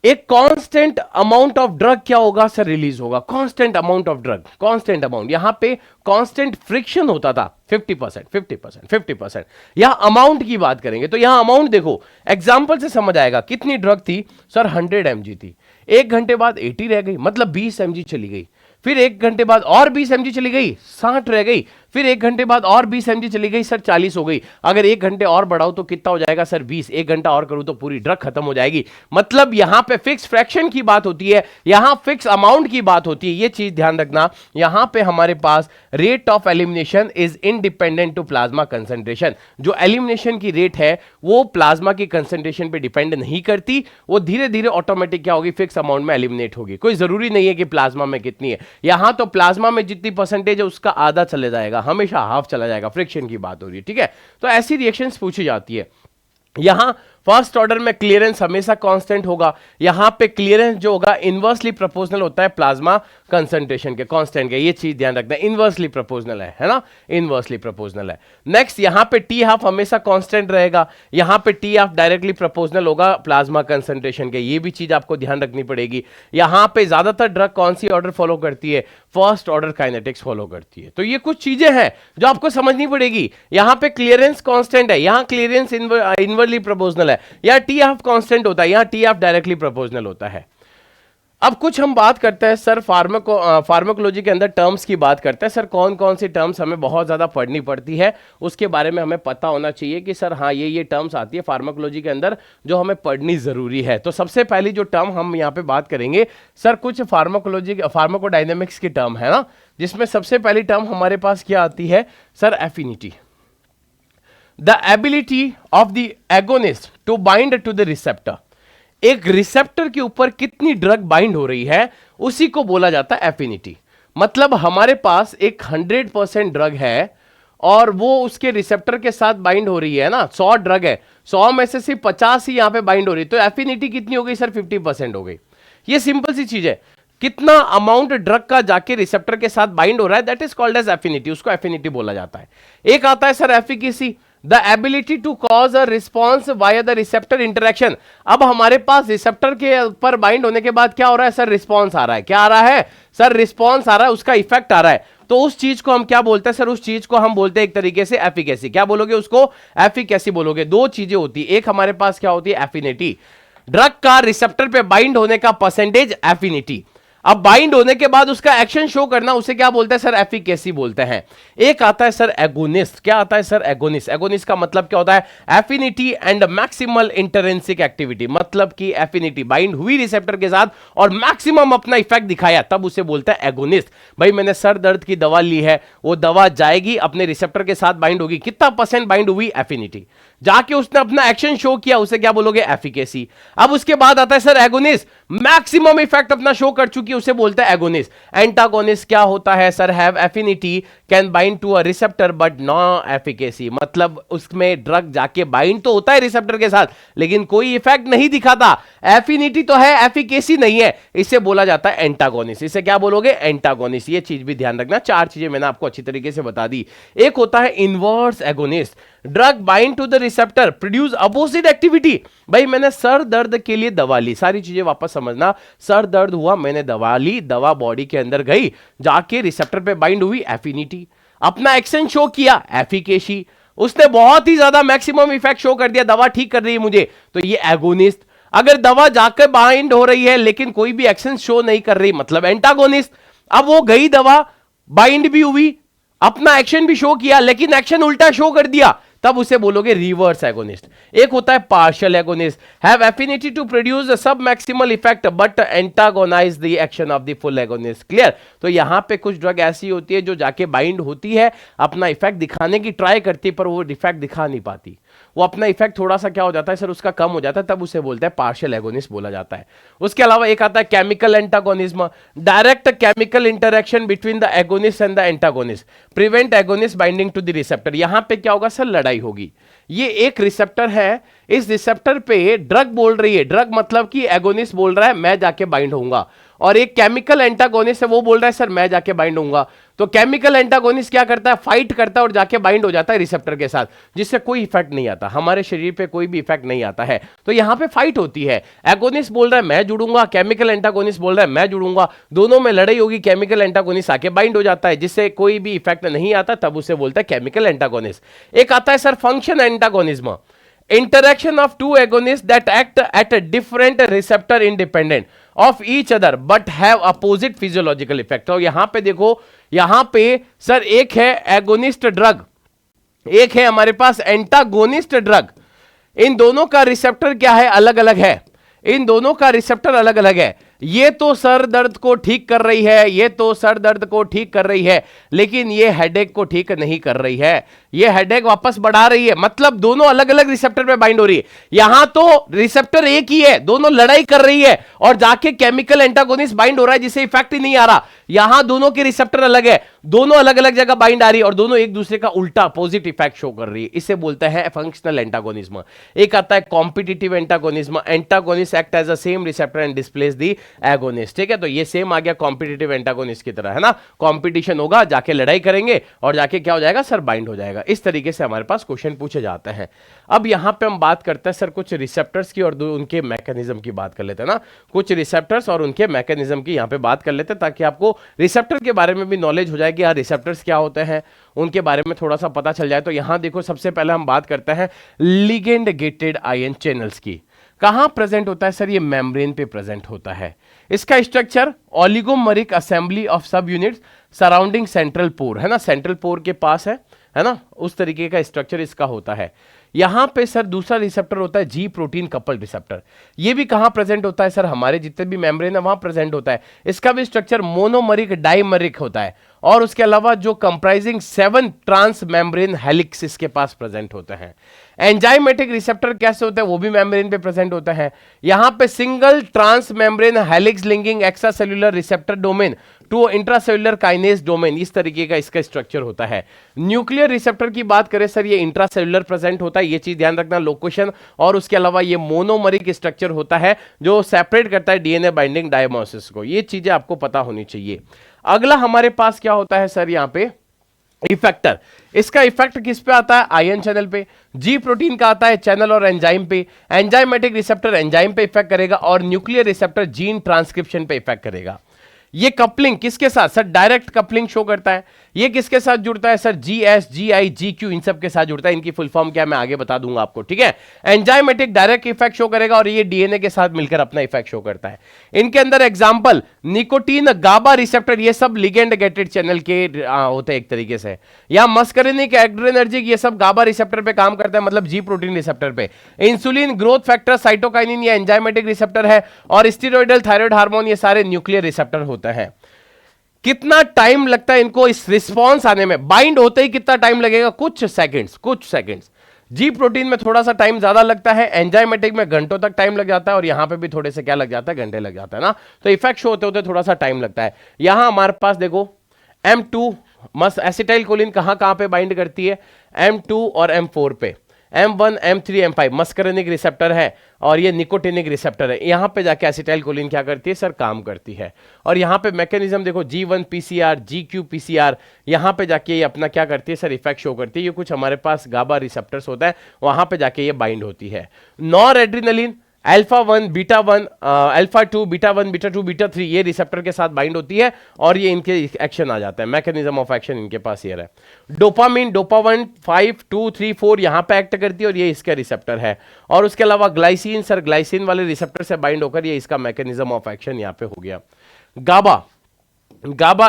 एक कांस्टेंट अमाउंट ऑफ ड्रग क्या होगा सर, रिलीज होगा। Constant amount of drug, constant amount, यहां पे कांस्टेंट फ्रिक्शन होता था 50%। यहां अमाउंट की बात करेंगे तो यहां अमाउंट देखो, एग्जांपल से समझ आएगा। कितनी ड्रग थी सर, 100 mg थी, 1 घंटे बाद 80 रह गई, मतलब 20 mg चली गई। फिर 1 घंटे बाद और 20 mg चली गई, 60 रह गई। फिर 1 घंटे बाद और 20 mg चली गई सर, 40 हो गई। अगर 1 घंटे और बढ़ाओ तो कितना हो जाएगा सर, 20। 1 घंटा और करूं तो पूरी ड्रग खत्म हो जाएगी। मतलब यहां पे फिक्स फ्रैक्शन की बात होती है, यहां फिक्स अमाउंट की बात होती है, ये चीज ध्यान रखना। यहां पे हमारे पास rate of elimination is independent to plasma concentration. जो एलिमिनेशन की रेट है वो प्लाज्मा की कंसंट्रेशन पे डिपेंड नहीं करती, वो धीरे धीरे ऑटोमेटिक क्या होगी, फिक्स अमाउंट में एलिमिनेट होगी। कोई जरूरी नहीं है कि प्लाज्मा में कितनी है, यहां तो प्लाज्मा में जितनी परसेंटेज है उसका आधा चले जाएगा, हमेशा हाफ चला जाएगा, फ्रिक्शन की बात हो रही है, ठीक है। तो ऐसी रिएक्शंस पूछी जाती है। यहां फर्स्ट ऑर्डर में क्लियरेंस हमेशा कांस्टेंट होगा, यहां पे क्लियरेंस जो होगा इनवर्सली प्रोपोर्शनल होता है प्लाज्मा कंसंट्रेशन के, कांस्टेंट के, ये चीज ध्यान रखना है, इनवर्सली प्रोपोर्शनल है ना, इनवर्सली प्रोपोर्शनल है। नेक्स्ट यहां पे टी हाफ हमेशा कांस्टेंट रहेगा, यहां पे टी हाफ डायरेक्टली प्रोपोर्शनल होगा प्लाज्मा कंसंट्रेशन के, ये भी चीज आपको ध्यान रखनी पड़ेगी। यहां पे ज्यादातर ड्रग कौन सी ऑर्डर फॉलो करती है, फर्स्ट ऑर्डर काइनेटिक्स फॉलो करती है। तो ये कुछ चीजें हैं जो आपको समझनी पड़ेगी। यहां पे क्लियरेंस कांस्टेंट है, यहां क्लियरेंस इनवर्सली प्रोपोर्शनल है, या टी हाफ कांस्टेंट होता है, यहां टी हाफ डायरेक्टली प्रोपोर्शनल होता है। अब कुछ हम बात करते हैं सर फार्माकोलॉजी के अंदर टर्म्स की बात करते हैं। सर कौन कौन सी टर्म्स हमें बहुत ज़्यादा पढ़नी पड़ती है, उसके बारे में हमें पता होना चाहिए कि सर हाँ ये टर्म्स आती है फार्माकोलॉजी के अंदर जो हमें पढ़नी ज़रूरी है। तो सबसे पहली जो टर्म हम यहाँ पे बात करेंगे सर, कुछ फार्माकोडायनेमिक्स की टर्म है ना, जिसमें सबसे पहली टर्म हमारे पास क्या आती है sir, affinity. The ability of the agonist to bind to the receptor, एक रिसेप्टर के ऊपर कितनी ड्रग बाइंड हो रही है उसी को बोला जाता है एफिनिटी। मतलब हमारे पास एक 100% ड्रग है और वो उसके रिसेप्टर के साथ बाइंड हो रही है ना, 100 ड्रग है, 100 में से सिर्फ 50 ही यहां पे बाइंड हो रही है, तो एफिनिटी कितनी हो गई सर, 50% हो गई। ये सिंपल सी चीज है, कितना अमाउंट ड्रग का जाके रिसेप्टर के साथ बाइंड हो रहा है, that is called as affinity, उसको एफिनिटी बोला जाता है। एक आता है sir efficacy, the ability to cause a response via the receptor interaction. अब हमारे पास रिसेप्टर के ऊपर बाइंड होने के बाद क्या हो रहा है सर, रिस्पॉन्स आ रहा है, क्या आ रहा है सर, रिस्पॉन्स आ रहा है, उसका इफेक्ट आ रहा है, तो उस चीज को हम क्या बोलते हैं सर, उस चीज को हम बोलते हैं एक तरीके से एफिकेसी। क्या बोलोगे उसको, एफिकेसी बोलोगे। दो चीजें होती है, एक हमारे पास क्या होती है एफिनिटी, ड्रग का रिसेप्टर पे बाइंड होने का परसेंटेज एफिनिटी, अब बाइंड होने के बाद उसका एक्शन शो करना, उसे क्या बोलते हैं सर, एफिकेसी बोलते हैं। एक आता है सर एगोनिस्ट, क्या आता है सर, एगोनिस्ट। एगोनिस्ट का मतलब क्या होता है, affinity and maximal intrinsic activity, मतलब कि एफिनिटी बाइंड हुई रिसेप्टर के साथ और मैक्सिमम अपना इफेक्ट दिखाया, तब उसे बोलता है एगोनिस्ट। भाई मैंने सर दर्द की दवा ली है, वो दवा जाएगी अपने रिसेप्टर के साथ बाइंड होगी, कितना परसेंट बाइंड हुई, एफिनिटी, जाके उसने अपना एक्शन शो किया, उसे क्या बोलोगे, एफिकेसी। अब उसके बाद आता है सर एगोनिस्ट, मैक्सिमम इफेक्ट अपना शो कर चुकी, उसे बोलते हैं एगोनिस्ट। एंटागोनिस्ट क्या होता है sir, have affinity, can bind to a receptor but no efficacy, मतलब उसमें ड्रग जाके बाइंड तो होता है रिसेप्टर के साथ लेकिन कोई इफेक्ट नहीं दिखाता, एफिनिटी तो है, एफिकेसी नहीं है, इसे बोला जाता है एंटागोनिस्ट। इसे क्या बोलोगे, एंटागोनिस्ट। ये चीज भी ध्यान रखना, चार चीजें मैंने आपको अच्छी तरीके से बता दी। एक होता है inverse agonist, drug bind to the receptor produce opposite activity. भाई मैंने सर दर्द के लिए दवा ली, सारी चीजें वापस समझना, सर दर्द हुआ, मैंने दवा ली, दवा बॉडी के अंदर गई, जाके रिसेप्टर पे बाइंड हुई, एफिनिटी, अपना एक्शन शो किया, एफिकेसी, उसने बहुत ही ज्यादा मैक्सिमम इफेक्ट शो कर दिया, दवा ठीक कर रही है मुझे, तो ये एगोनिस्ट। अगर दवा जाकर बाइंड हो रही है लेकिन कोई भी एक्शन शो नहीं कर रही, मतलब एंटागोनिस्ट। अब वो गई दवा, बाइंड भी हुई, अपना एक्शन भी शो किया लेकिन एक्शन उल्टा शो कर दिया, तब उसे बोलोगे रिवर्स एगोनिस्ट। एक होता है partial agonist, have affinity to produce sub maximal effect but antagonize the action of the full agonist. Clear. तो यहां पे कुछ ड्रग ऐसी होती है जो जाके बाइंड होती है, अपना इफेक्ट दिखाने की ट्राई करती है पर वो इफेक्ट दिखा नहीं पाती, वो अपना इफेक्ट थोड़ा सा क्या हो जाता है सर, उसका कम हो जाता है, तब उसे बोलते हैं पार्शियल एगोनिस्ट बोला जाता है। उसके अलावा एक आता है chemical antagonism, direct chemical interaction between the agonist and the antagonist prevent agonist binding to the receptor. यहां पे क्या होगा सर, लड़ाई होगी। ये एक रिसेप्टर है, इस रिसेप्टर पे ड्रग बोल रही है, ड्रग मतलब कि एगोनिस्ट बोल रहा है मैं जाके बाइंड होऊंगा, और एक केमिकल एंटागोनिस्ट है वो बोल रहा है सर मैं जाके बाइंड होऊंगा। तो केमिकल एंटागोनिस्ट क्या करता है, फाइट करता है और जाके बाइंड हो जाता है रिसेप्टर के साथ, जिससे कोई इफेक्ट नहीं आता, हमारे शरीर पे कोई भी इफेक्ट नहीं आता है। तो यहां पे फाइट होती है, एगोनिस्ट बोल रहा है मैं जुड़ूंगा, केमिकल एंटागोनिस्ट बोल रहा है मैं जुड़ूंगा, दोनों में लड़ाई होगी, केमिकल एंटागोनिस्ट आके बाइंड हो जाता है जिससे कोई भी इफेक्ट नहीं आता, तब उसे बोलता है केमिकल एंटागोनिस्ट। एक आता है sir function antagonism, interaction of two agonists that act at a different receptor independent of each other but have opposite physiological effect। तो यहां पे देखो, यहां पे सर एक है एगोनिस्ट ड्रग, एक है हमारे पास एंटागोनिस्ट ड्रग, इन दोनों का रिसेप्टर क्या है, अलग अलग है, इन दोनों का रिसेप्टर अलग अलग है, ये तो सर दर्द को ठीक कर रही है, ये तो सर दर्द को ठीक कर रही है, लेकिन ये हेडेक को ठीक नहीं कर रही है, ये हेडेक वापस बढ़ा रही है। मतलब दोनों अलग अलग रिसेप्टर पे बाइंड हो रही है। यहां तो रिसेप्टर एक ही है, दोनों लड़ाई कर रही है और जाके केमिकल एंटागोनिस्ट बाइंड हो रहा है जिससे इफेक्ट ही नहीं आ रहा। यहां दोनों के रिसेप्टर अलग है, दोनों अलग अलग जगह बाइंड आ रही है और दोनों एक दूसरे का उल्टा अपोजिट इफेक्ट शो कर रही है। इसे बोलते हैं फंक्शनल एंटागोनिज्म। एक आता है competitive antagonism, antagonist act as the same receptor and displace the agonist. ठीक है, तो ये सेम आ गया कॉम्पिटिटिव एंटागोनिस्ट की तरह, है ना। कॉम्पिटिशन होगा, जाके लड़ाई करेंगे और जाके क्या हो जाएगा सर, बाइंड हो जाएगा। इस तरीके से हमारे पास क्वेश्चन पूछे जाते हैं। अब यहां पे हम बात करते हैं सर कुछ रिसेप्टर्स की और उनके मैकेनिज्म की बात कर लेते हैं ना। कुछ रिसेप्टर्स और उनके मैकेनिज्म की यहां पे बात कर लेते हैं ताकि आपको रिसेप्टर के बारे में भी नॉलेज हो जाएगी। रिसेप्टर्स क्या होते हैं उनके बारे में थोड़ा सा पता चल जाए। तो यहां देखो, सबसे पहले हम बात करते हैं लिगेंड गेटेड आयन चैनल्स की। कहां प्रेजेंट होता है सर, ये मेम्ब्रेन पे प्रेजेंट होता है। इसका स्ट्रक्चर ओलिगोमरिक असेंबली ऑफ सब यूनिट्स सराउंडिंग सेंट्रल पोर, है ना, सेंट्रल पोर के पास है ना, उस तरीके का स्ट्रक्चर इसका होता है। यहां पे सर दूसरा रिसेप्टर होता है जी प्रोटीन कपल्ड रिसेप्टर। ये भी कहां प्रेजेंट होता है सर, हमारे जितने भी मेम्ब्रेन है वहां प्रेजेंट होता है। इसका भी स्ट्रक्चर मोनोमरिक डाइमरिक होता है और उसके अलावा जो कंप्राइजिंग 7 ट्रांस मेम्ब्रेन हेलिक्स इसके पास प्रेजेंट होते हैं। एंजाइमेटिक रिसेप्टर कैसे होता है, वो भी मेम्ब्रेन पे प्रेजेंट होता है। यहां पे single transmembrane helix linking extracellular receptor domain to intracellular kinase domain, इस तरीके का इसका स्ट्रक्चर होता है। न्यूक्लियर रिसेप्टर की बात करें सर, ये इंट्रासेल्युलर प्रेजेंट होता है, ये चीज ध्यान रखना लोकेशन। और उसके अलावा ये मोनोमरिक स्ट्रक्चर होता है जो सेपरेट करता है डीएनए बाइंडिंग डायमोसिस को। ये चीजें आपको पता होनी चाहिए। अगला हमारे पास क्या होता है सर, यहां पे इफेक्टर। इसका इफेक्ट किस पे आता है, आयन चैनल पे। जी प्रोटीन का आता है चैनल और एंजाइम पे। एंजाइमेटिक रिसेप्टर एंजाइम पे इफेक्ट करेगा और न्यूक्लियर रिसेप्टर जीन ट्रांसक्रिप्शन पे इफेक्ट करेगा। ये कपलिंग किसके साथ सर, डायरेक्ट कपलिंग शो करता है। ये किसके साथ जुड़ता है सर, जीएस जीआई जीक्यू इन सब के साथ जुड़ता है। इनकी फुल फॉर्म क्या मैं आगे बता दूंगा आपको, ठीक है। एंजाइमेटिक डायरेक्ट इफेक्ट शो करेगा और ये डीएनए के साथ मिलकर अपना इफेक्ट शो करता है। इनके अंदर एग्जांपल निकोटीन गाबा रिसेप्टर, ये सब लिगेंड गेटेड चैनल के होते हैं एक तरीके से। या मस्करिनिक एड्रेनर्जिक, ये सब गाबा रिसेप्टर पे काम करता है, मतलब जी प्रोटीन रिसेप्टर पे। इंसुलिन ग्रोथ फैक्टर साइटोकाइनिन ये एंजाइमेटिक रिसेप्टर है और स्टेरॉइडल थायराइड हार्मोन ये सारे न्यूक्लियर रिसेप्टर होते हैं। कितना टाइम लगता है इनको इस रिस्पॉन्स आने में, बाइंड होते ही कितना टाइम लगेगा, कुछ सेकंड्स। जी प्रोटीन में थोड़ा सा टाइम ज्यादा लगता है, एंजाइमेटिक में घंटों तक टाइम लग जाता है और यहां पे भी थोड़े से क्या लग जाता है, घंटे लग जाता है ना। तो इफेक्ट शो होते होते थोड़ा सा टाइम लगता है। यहां हमारे पास देखो M2 मस एसिटाइल कोलिन कहां पे बाइंड करती है, M2 और M4 पे। M1 M3 M5 muscarinic receptor है और ये निकोटिनिक रिसेप्टर है। यहां पे जाके एसिटाइल कोलिन क्या करती है सर, काम करती है। और यहां पे मैकेनिज्म देखो G1 PCR GQ PCR, यहां पे जाके ये अपना क्या करती है सर, इफेक्ट शो करती है। ये कुछ हमारे पास गाबा रिसेप्टर्स होता है, वहां पे जाके ये बाइंड होती है। Nor adrenaline alpha 1 beta 1 alpha 2 beta 1 beta 2 beta 3 ये रिसेप्टर के साथ बाइंड होती है और ये इनके एक्शन आ जाता है। मैकेनिज्म ऑफ एक्शन इनके पास ये है। डोपामिन डोपा 1 5 2 3 4 यहां पे एक्ट करती है और ये इसका रिसेप्टर है। और उसके अलावा ग्लाइसिन सर, ग्लाइसिन वाले रिसेप्टर से बाइंड होकर ये इसका मैकेनिज्म ऑफ एक्शन यहां पे हो गया। गाबा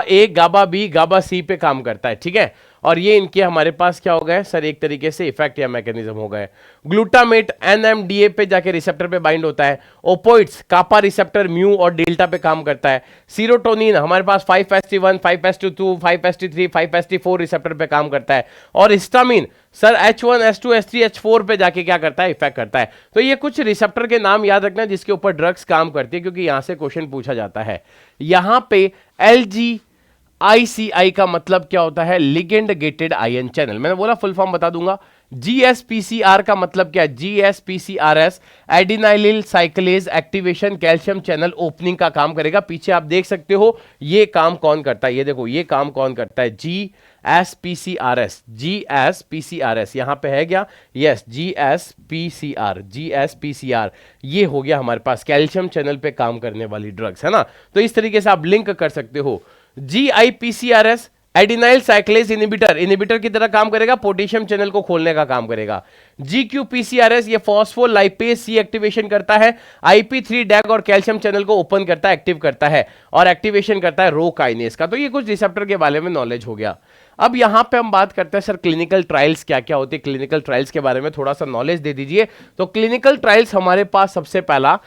ए गाबा बी गाबा सी पे काम करता है, ठीक है। और ये इनके हमारे पास क्या हो गए सर, एक तरीके से इफेक्ट या मैकेनिज्म हो गए। ग्लूटामेट NMDA पे जाके रिसेप्टर पे बाइंड होता है। ओपोइड्स कापा रिसेप्टर म्यू और डेल्टा पे काम करता है। सीरोटोनिन हमारे पास 5-HT1 5-HT2 5-HT3 5-HT4 receptor पे काम करता है। और histamine sir H1 H2 H3 H4 पे जाके क्या करता है, इफेक्ट करता है। तो ये कुछ रिसेप्टर के नाम याद रखना जिसके ऊपर ड्रग्स काम करती है, क्योंकि यहां से क्वेश्चन पूछा जाता है। यहां पे LGICI का मतलब क्या होता है, लिगेंड गेटेड आयन चैनल। मैंने बोला फुल फॉर्म बता दूंगा। GSPCR का मतलब क्या है, GSPCRS adenylyl cyclase activation calcium channel opening का काम करेगा। पीछे आप देख सकते हो ये काम कौन करता है, ये देखो ये काम कौन करता है, GSPCRS यहां पे है क्या, यस GSPCR ये हो गया हमारे पास कैल्शियम चैनल पे काम करने वाली ड्रग्स, है ना। तो इस तरीके से आप लिंक कर सकते हो। GIPCRS एडिनाइल साइक्लेज इनहिबिटर की तरह काम करेगा, पोटेशियम चैनल को खोलने का काम करेगा। GQPCRS ये फॉस्फोलाइपेज सी एक्टिवेशन करता है, IP3 डैग और कैल्शियम चैनल को ओपन करता है, एक्टिव करता है और एक्टिवेशन करता है रो काइनेस का। तो ये कुछ रिसेप्टर के बारे में नॉलेज हो गया। अब यहां पे हम बात करते हैं सर क्लिनिकल ट्रायल्स क्या क्या होती है, क्लिनिकल ट्रायल्स के बारे में थोड़ा सा नॉलेज दे दीजिए। तो क्लिनिकल ट्रायल्स हमारे पास सबसे पहला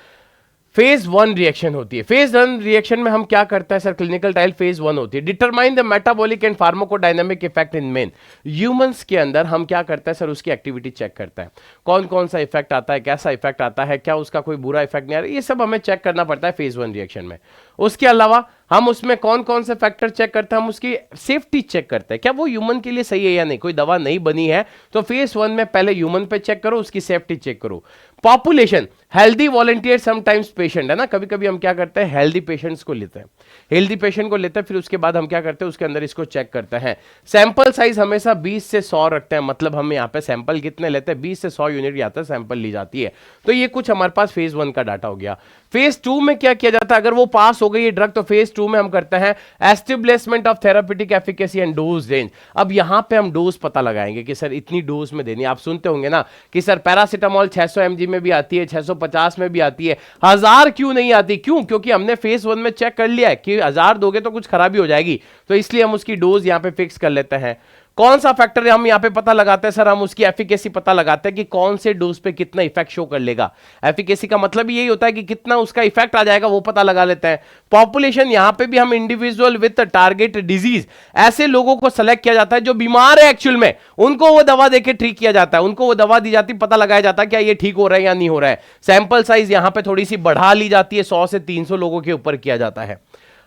फेज वन रिएक्शन होती है। फेज वन रिएक्शन में हम क्या करते हैं sir, clinical trial phase one होती है। Determine the metabolic and pharmacodynamic effect in main. Humans के अंदर हम क्या करते हैं सर, उसकी एक्टिविटी चेक करते हैं, कौन कौन सा इफेक्ट आता है, कैसा इफेक्ट आता है, क्या उसका कोई बुरा इफेक्ट नहीं आ रहा, ये सब हमें चेक करना पड़ता है फेज वन रिएक्शन में। उसके अलावा हम उसमें कौन कौन से फैक्टर चेक करते हैं, हम उसकी सेफ्टी चेक करते हैं, क्या वो ह्यूमन के लिए सही है या नहीं। कोई दवा नहीं बनी है तो फेज वन में पहले ह्यूमन पे चेक करो, उसकी सेफ्टी चेक करो। Population, healthy volunteer sometimes patient है ना, कभी कभी हम क्या करते हैं हेल्दी पेशेंट्स को लेते हैं, हेल्दी पेशेंट को लेते हैं, फिर उसके बाद हम क्या करते हैं उसके अंदर इसको चेक करते हैं। सैंपल साइज हमेशा 20 से 100 रखते हैं, मतलब हम यहाँ पे सैंपल कितने लेते हैं, 20 से 100 यूनिट यहाँ सैंपल ली जाती है। तो ये कुछ हमारे पास फेज वन का डाटा हो गया। फेज टू में क्या किया जाता है, अगर वो पास हो गई है ड्रग तो फेज टू में हम करते हैं establishment of therapeutic efficacy and dose range. अब यहां पे हम डोज पता लगाएंगे कि सर इतनी डोज में देनी है। आप सुनते होंगे ना कि सर पैरासीटामोल 600 mg में भी आती है, 650 में भी आती है, 1000 क्यों नहीं आती, क्यों, क्योंकि हमने फेज वन में चेक कर लिया है कि 1000 दोगे तो कुछ खराबी हो जाएगी, तो इसलिए हम उसकी डोज यहां पे फिक्स कर लेते हैं। कौन सा फैक्टर हम यहां पे पता लगाते हैं सर, हम उसकी एफिकेसी पता लगाते हैं कि कौन से डोज पे कितना इफेक्ट शो कर लेगा। एफिकेसी का मतलब यही होता है कि कितना उसका इफेक्ट आ जाएगा, वो पता लगा लेते हैं। पॉपुलेशन, यहां पे भी हम इंडिविजुअल विद टारगेट डिजीज, ऐसे लोगों को सेलेक्ट किया जाता है जो बीमार है एक्चुअल में, उनको वो दवा देके ठीक किया जाता है, उनको वो दवा दी जाती है, पता लगाया जाता है क्या ये ठीक हो रहा है या नहीं हो रहा है। सैंपल साइज यहां पे थोड़ी सी बढ़ा ली जाती है, 100 से 300 लोगों के ऊपर किया जाता है।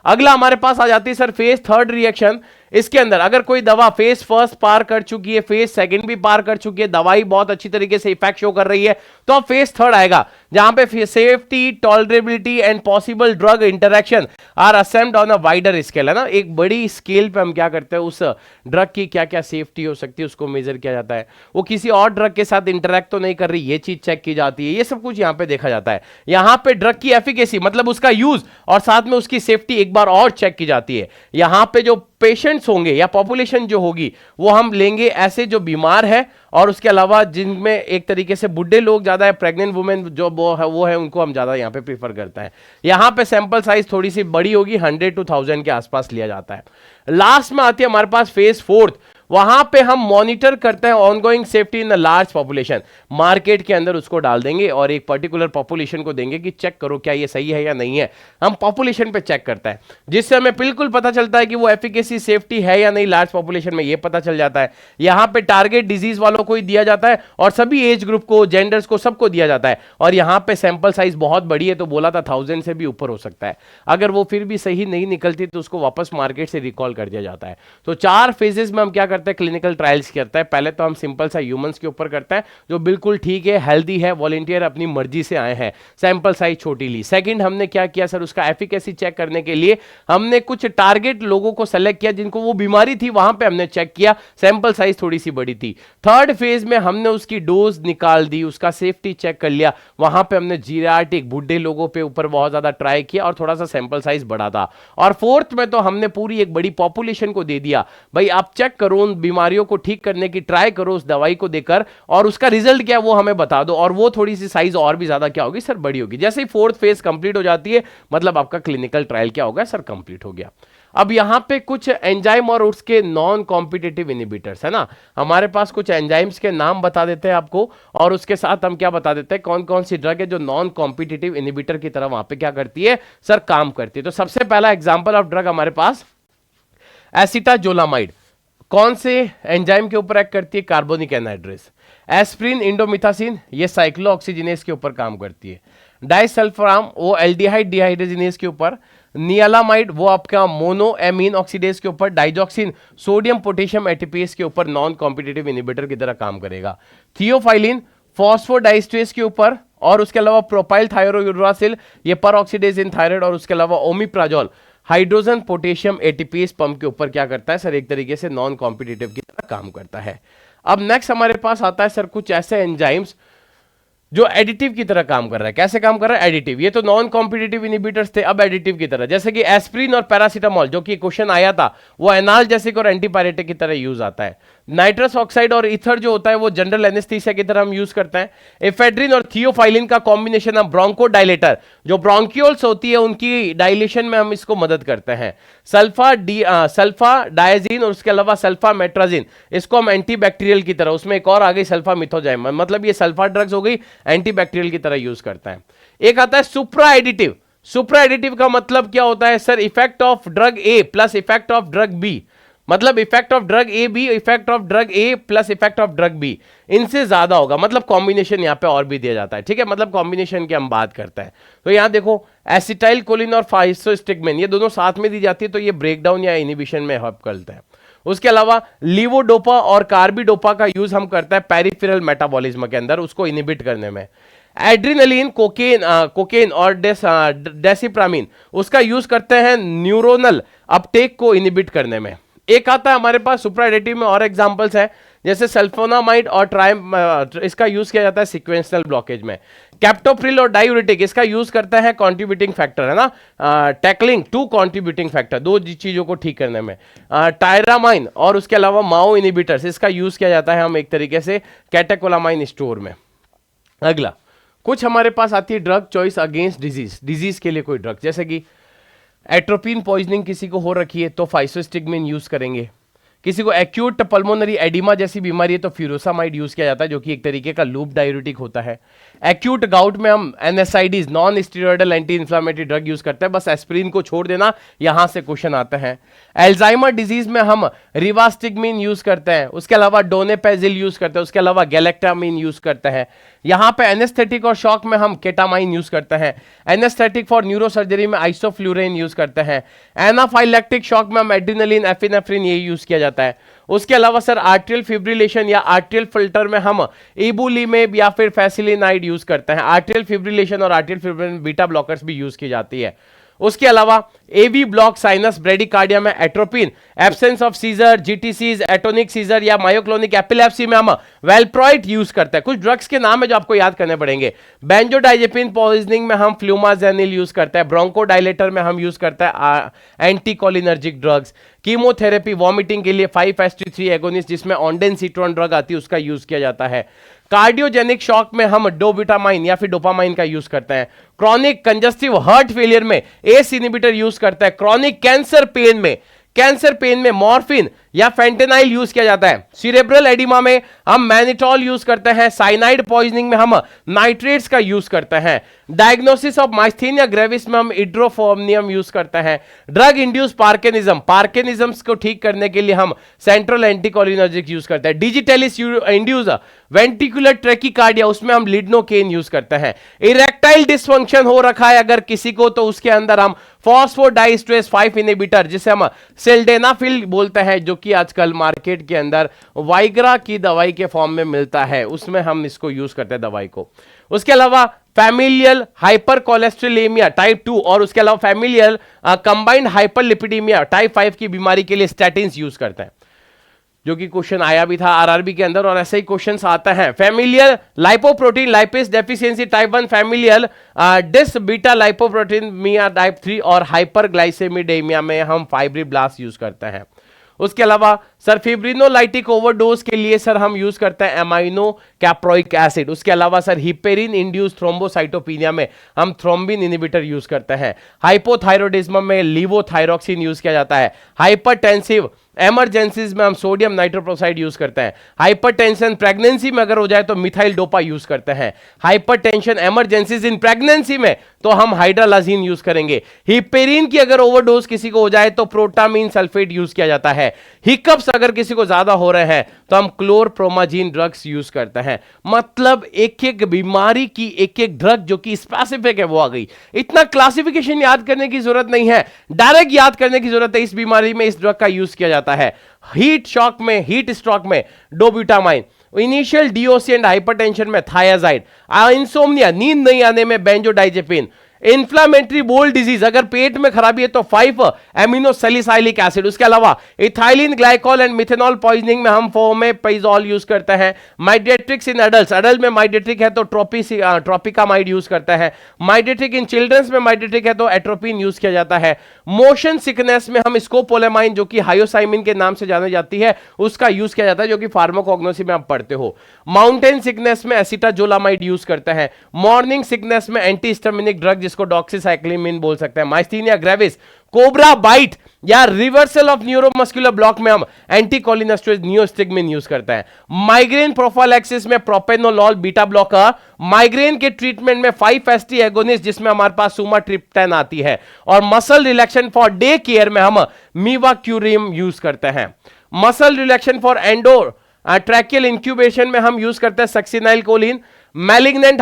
अगला हमारे पास आ जाती है सर फेज थर्ड रिएक्शन। इसके अंदर अगर कोई दवा फेज फर्स्ट पार कर चुकी है, फेज सेकंड भी पार कर चुकी है, दवाई बहुत अच्छी तरीके से इफेक्ट शो कर रही है, तो अब फेज थर्ड आएगा जहां पे safety, tolerability and possible drug interaction are assessed on a wider scale, है ना। एक बड़ी स्केल पे हम क्या करते हैं, उस ड्रग की क्या क्या सेफ्टी हो सकती है उसको मेजर किया जाता है, वो किसी और ड्रग के साथ इंटरेक्ट तो नहीं कर रही, ये चीज चेक की जाती है, ये सब कुछ यहां पे देखा जाता है। यहां पे ड्रग की एफिकेसी मतलब उसका यूज और साथ में उसकी सेफ्टी एक बार और चेक की जाती है। यहां पे जो पेशेंट्स होंगे या पॉपुलेशन जो होगी वो हम लेंगे ऐसे जो बीमार है, और उसके अलावा जिनमें एक तरीके से बुढ़े लोग ज्यादा है, प्रेग्नेंट वुमेन जो वो है उनको हम ज्यादा यहां पे प्रीफर करते हैं। यहां पे सैंपल साइज थोड़ी सी बड़ी होगी, 100 to 1000 के आसपास लिया जाता है। लास्ट में आती है हमारे पास फेज फोर्थ, वहां पे हम मॉनिटर करते हैं ongoing safety in the large population. Market के अंदर उसको डाल देंगे और एक पर्टिकुलर पॉपुलेशन को देंगे कि चेक करो क्या ये सही है या नहीं है। हम पॉपुलेशन पे चेक करता है जिससे हमें बिल्कुल पता चलता है कि वो एफिकेसी सेफ्टी है या नहीं, लार्ज पॉपुलेशन में ये पता चल जाता है। यहां पे टारगेट डिजीज वालों को ही दिया जाता है और सभी एज ग्रुप को, जेंडर्स को, सबको दिया जाता है। और यहां पे सैंपल साइज बहुत बड़ी है, तो बोला था 1000 से भी ऊपर हो सकता है। अगर वो फिर भी सही नहीं निकलती तो उसको वापस मार्केट से रिकॉल कर दिया जाता है। तो 4 फेजेस में हम क्या करते हैं, क्लिनिकल ट्रायल्स करता है। पहले तो हम सिंपल सा ह्यूमंस के ऊपर करता है जो बिल्कुल ठीक है, हेल्दी है, वॉलंटियर अपनी मर्जी से आए हैं, सैंपल साइज छोटी ली। सेकंड हमने क्या किया सर, उसका एफिकेसी चेक करने के लिए हमने कुछ टारगेट लोगों को सेलेक्ट किया जिनको वो बीमारी थी, वहां पे हमने चेक किया, सैंपल साइज थोड़ी सी बड़ी थी। थर्ड फेज में हमने उसकी डोज निकाल दी, उसका सेफ्टी चेक कर लिया, वहां पे हमने जीरियाट्रिक बुढ़े लोगों पे ऊपर बहुत ज्यादा ट्राई किया और थोड़ा सा सैंपल साइज बढ़ा था। और फोर्थ में तो हमने पूरी एक बड़ी पॉपुलेशन को दे दिया, भाई आप चेक करो, उन बीमारियों को ठीक करने की ट्राई करो उस दवाई को देकर, और उसका रिजल्ट क्या है वो हमें बता दो, और वो थोड़ी सी साइज और भी ज्यादा क्या होगी सर, बड़ी होगी। जैसे ही फोर्थ फेज कंप्लीट हो जाती है मतलब आपका क्लिनिकल ट्रायल क्या होगा सर, कंप्लीट हो गया। अब यहां पे कुछ एंजाइम और उसके नॉन कॉम्पिटिटिव इनिबिटर्स है ना, हमारे पास कुछ एंजाइम्स के नाम बता देते हैं आपको, और उसके साथ हम क्या बता देते हैं, कौन कौन सी ड्रग है जो नॉन कॉम्पिटिटिव इनिबिटर की तरह वहां पे क्या करती है सर, काम करती है। तो सबसे पहला एग्जांपल ऑफ ड्रग हमारे पास एसिटाजोलामाइड, कौन से एंजाइम के ऊपर एक्ट करती है, कार्बोनिक एनहाइड्रेस। एस्प्रिन, इंडोमिथासिन, ये साइक्लोऑक्सीजिनेस के ऊपर काम करती है। डाइसल्फराम, वो एल्डिहाइड डिहाइड्रोजिनेस के ऊपर। नियालामाइड, वो आपका मोनोएमीन ऑक्सीडेज के ऊपर। डाइजॉक्सिन, सोडियम पोटेशियम एटीपीएस के ऊपर नॉन कॉम्पिटिटिव इनिबिटर की तरह काम करेगा। थियोफाइलिन, फॉस्फोडाइस्ट्रेस के ऊपर, और उसके अलावा प्रोपाइल थायरोयूरासिल, ये पर ऑक्सीडेज इन थायराइड, और उसके अलावा omeprazole hydrogen potassium ATPase pump के ऊपर क्या करता है सर, एक तरीके से नॉन कॉम्पिटिटिव की तरह काम करता है। अब नेक्स्ट हमारे पास आता है सर कुछ ऐसे एंजाइम्स जो एडिटिव की तरह काम कर रहा है। कैसे काम कर रहा है, एडिटिव। ये तो नॉन कॉम्पिटिटिव इनिबिटर्स थे, अब एडिटिव की तरह, जैसे कि एस्प्रिन और पैरासीटामोल जो कि क्वेश्चन आया था, वो एनाल्जेसिक और एंटीपायरेटिक की तरह यूज आता है। नाइट्रस ऑक्साइड और ईथर जो होता है वो जनरल एनेस्थीसिया की तरह हम यूज करते हैं। एफेड्रिन और थियोफाइलिन का कॉम्बिनेशन हम ब्रोंकोडाइलेटर, जो ब्रोंक्यूल्स होती है उनकी डायलेशन में हम इसको मदद करते हैं। सल्फा डायजीन और उसके अलावा सल्फा मेट्राजिन, इसको हम एंटीबैक्टीरियल की तरह, उसमें एक और आ गई सल्फा मिथोजाइम, मतलब ये सल्फा ड्रग्स हो गई, एंटीबैक्टीरियल की तरह यूज करता है। एक आता है सुप्रा एडिटिव। सुप्रा एडिटिव का मतलब क्या होता है sir? Effect of drug A plus effect of drug B, मतलब effect of drug A B, effect of drug A plus effect of drug B, इनसे ज्यादा होगा, मतलब कॉम्बिनेशन यहां पे और भी दिया जाता है। ठीक है, मतलब कॉम्बिनेशन की हम बात करते हैं। तो यहां देखो एसिटाइल कोलिन और फाइसोस्टिग्मेन, ये दोनों साथ में दी जाती है, तो ये ब्रेकडाउन या इनिबिशन में हेल्प करते हैं। उसके अलावा लीवोडोपा और कार्बिडोपा का यूज हम करते हैं पेरिफेरल मेटाबॉलिज्म के अंदर, उसको इनिबिट करने में। एड्रिनलिन, कोकेन और डेसिप्रामिन, उसका यूज करते हैं न्यूरोनल अपटेक को इनिबिट करने में। एक आता है हमारे पास सुप्रा एडिटिव में और एग्जांपल्स है, जैसे सल्फोनामाइड और इसका यूज किया जाता है सीक्वेंशियल ब्लॉकेज में। कैप्टोप्रिल और डायूरेटिक, इसका यूज करता है कॉन्ट्रीब्यूटिंग फैक्टर, है ना, टैकलिंग टू कॉन्ट्रीब्यूटिंग फैक्टर, दो चीजों को ठीक करने में। टायरामाइन और उसके अलावा माओ इनिबिटर्स, इसका यूज किया जाता है हम एक तरीके से कैटेकोलामाइन स्टोर में। अगला कुछ हमारे पास आती है ड्रग चॉइस अगेंस्ट डिजीज के लिए कोई ड्रग, जैसे कि एट्रोपिन पॉइजनिंग किसी को हो रखी है तो फाइसोस्टिग्मिन यूज करेंगे। किसी को एक्यूट पल्मोनरी एडिमा जैसी बीमारी है तो फ्यूरोसामाइड यूज किया जाता है, जो कि एक तरीके का लूप डायूरेटिक होता है। एक्यूट गाउट में हम एनएसआईडीज, non steroidal anti inflammatory drug use करते हैं, बस एस्पिरिन को छोड़ देना, यहां से क्वेश्चन आते हैं। एल्जाइमर डिजीज में हम रिवास्टिग्मिन यूज करते हैं, उसके अलावा डोनेपेजिल यूज करते हैं, उसके अलावा गैलेक्टामिन यूज करते हैं। यहां पे एनेस्थेटिक और शॉक में हम केटामाइन यूज करते हैं। एनेस्थेटिक फॉर न्यूरोसर्जरी में आइसोफ्लूरेन यूज करते हैं। एनाफाइलैक्टिक शॉक में हम एड्रिनलिन, एफिनेफ्रिन ये यूज किया जाता है। उसके अलावा सर आर्ट्रियल फिब्रिलेशन या आर्ट्रियल फिल्टर में हम इबुलिमेब या फिर फैसिलिनाइड यूज करते हैं। आर्ट्रियल फिब्रिलेशन और आर्ट्रियल फिब्रिलेशन बीटा ब्लॉकर्स भी यूज की जाती है। उसके अलावा एवी ब्लॉक साइनस ब्रेडिकार्डिया में atropine, absence of seizure, GTCs, atonic seizure या मायोक्लोनिक एपिलेप्सी में हम वेलप्रोइड यूज करते हैं। कुछ ड्रग्स के नाम है जो आपको याद करने पड़ेंगे। बेंजोडाइजेपिन पॉइजनिंग में हम फ्लूमाजेनिल यूज करते हैं। ब्रोंकोडाइलेटर में हम यूज करते हैं एंटीकोलिनर्जिक ड्रग्स। कीमोथेरेपी, वॉमिटिंग के लिए 5-HT3 एगोनिस्ट जिसमें ऑन्डेनसीट्रोन ड्रग आती है उसका यूज किया जाता है। कार्डियोजेनिक शॉक में हम डोब्यूटामाइन या फिर डोपामाइन का यूज करते हैं। क्रॉनिक कंजस्टिव हार्ट फेलियर में एस इनिबिटर यूज करता है। क्रॉनिक कैंसर पेन में मॉर्फिन या फेंटेनाइल यूज किया जाता है। सिरेब्रल एडिमा में हम मैनिटॉल यूज करते हैं। साइनाइड पॉइजनिंग में हम नाइट्रेट्स का यूज करते हैं। डायग्नोसिस ऑफ माइस्थीनिया ग्रेविस में हम इड्रोफोर्नियम यूज करते हैं। ड्रग इंड्यूस पार्किनिज्म को ठीक करने के लिए हम सेंट्रल एंटीकोलिनर्जिक यूज करते हैं। डिजिटलिस इंड्यूस वेंटिकुलर ट्रेकिकार्डिया, उसमें हम लिडनोकेन यूज करते हैं। इरेक्टाइल डिसफंक्शन हो रखा है अगर किसी को, तो उसके अंदर हम फॉस्फोडाइस्ट्रेस 5 इनहिबिटर जिसे हम सिल्डेनाफिल बोलते हैं, जो कि आजकल मार्केट के अंदर वाइग्रा की दवाई के फॉर्म में मिलता है, उसमें हम इसको यूज करते हैं दवाई को। उसके अलावा फैमिलियल हाइपर कोलेस्ट्रोलेमिया टाइप 2 और उसके अलावा फैमिलियल कंबाइंड हाइपरलिपिडीमिया टाइप 5 की बीमारी के लिए स्टैटिन्स यूज करते हैं, जो कि क्वेश्चन आया भी था आरआरबी के अंदर और ऐसे ही क्वेश्चंस आता है। Familial lipoprotein lipase deficiency type 1, familial dysbetalipoproteinemia type 3 और हाइपरग्लाइसेमिडेमिया में हम फाइब्रिब्लास्ट यूज करते हैं। उसके अलावा सर फिब्रिनोलाइटिक ओवरडोज के लिए सर हम यूज करते हैं एमाइनो कैप्रोइक एसिड। उसके अलावा सर हिपेरिन इंड्यूस थ्रोम्बोसाइटोपिनिया में हम थ्रोम्बिन इनहिबिटर यूज करते हैं। हाइपोथायरॉयडिज्म में लीवोथायरॉक्सिन यूज किया जाता है। हाइपरटेंसिव इमरजेंसीज में हम सोडियम नाइट्रोप्रोसाइड यूज करते हैं। हाइपरटेंशन प्रेगनेंसी में अगर हो जाए तो मिथाइल डोपा यूज करते हैं। हाइपरटेंशन इमरजेंसीज इन प्रेगनेंसी में तो हम हाइड्रालाजीन यूज करेंगे। हिपेरिन की अगर ओवरडोज किसी को हो जाए तो प्रोटामीन सल्फेट यूज किया जाता है। हिकअप्स अगर किसी को ज्यादा हो रहे हैं तो हम क्लोरप्रोमाजीन ड्रग्स यूज करते हैं। मतलब एक एक बीमारी की एक एक ड्रग जो कि स्पेसिफिक है वो आ गई। इतना क्लासिफिकेशन याद करने की जरूरत नहीं है, डायरेक्ट याद करने की जरूरत है। इस बीमारी में इस ड्रग का यूज किया जाता है। हीट स्ट्रोक में डोब्यूटामाइन, इनिशियल डीओसी एंड हाइपरटेंशन में थायाजाइड, इंसोम्निया नींद नहीं आने में बेंजोडाइजेपिन, इन्फ्लामेटरी बोल डिजीज अगर पेट में खराबी है तो 5 एमिनोसैलिसाइलिक एसिड। उसके अलावा ethylene glycol and methanol poisoning में हम फोमेपाइजोल यूज करते हैं। माइडेट्रिक्स इन अडल्ट में माइडेट्रिक है तो ट्रोपिकामाइड यूज करता है। माइडेट्रिक इन चिल्ड्रंस में माइडेट्रिक है तो एट्रोपिन यूज किया जाता है। मोशन सिकनेस में हम स्कोपोलामाइन जो कि हायोसाइमिन के नाम से जानी जाती है उसका यूज किया जाता है, जो कि फार्माकोग्नोसी में आप पढ़ते हो। माउंटेन सिकनेस में एसिटाजोलामाइड यूज करते हैं। मॉर्निंग सिकनेस में एंटीहिस्टामिनिक ड्रग जिसको डॉक्सीसाइक्लिमिन बोल सकते हैं। माइस्थीनिया ग्रेविस, कोबरा बाइट या रिवर्सल ऑफ न्यूरोमस्कुलर ब्लॉक में हम एंटीकोलिनेस्टेरॉइड नियोस्टिगमिन यूज करते हैं। माइग्रेन प्रोफाइलैक्सिस में प्रोपेनोलॉल बीटा ब्लॉकर। माइग्रेन के ट्रीटमेंट में 5-FST एगोनिस्ट जिसमें हमारे पास सुमाट्रिप्टेन आती है। और muscle relaxation for day care में हम मीवाक्यूरियम यूज करते हैं। Muscle relaxation for endo tracheal incubation में हम यूज करते हैं सक्सिनाइल कोलिन। मैलिग्नेंट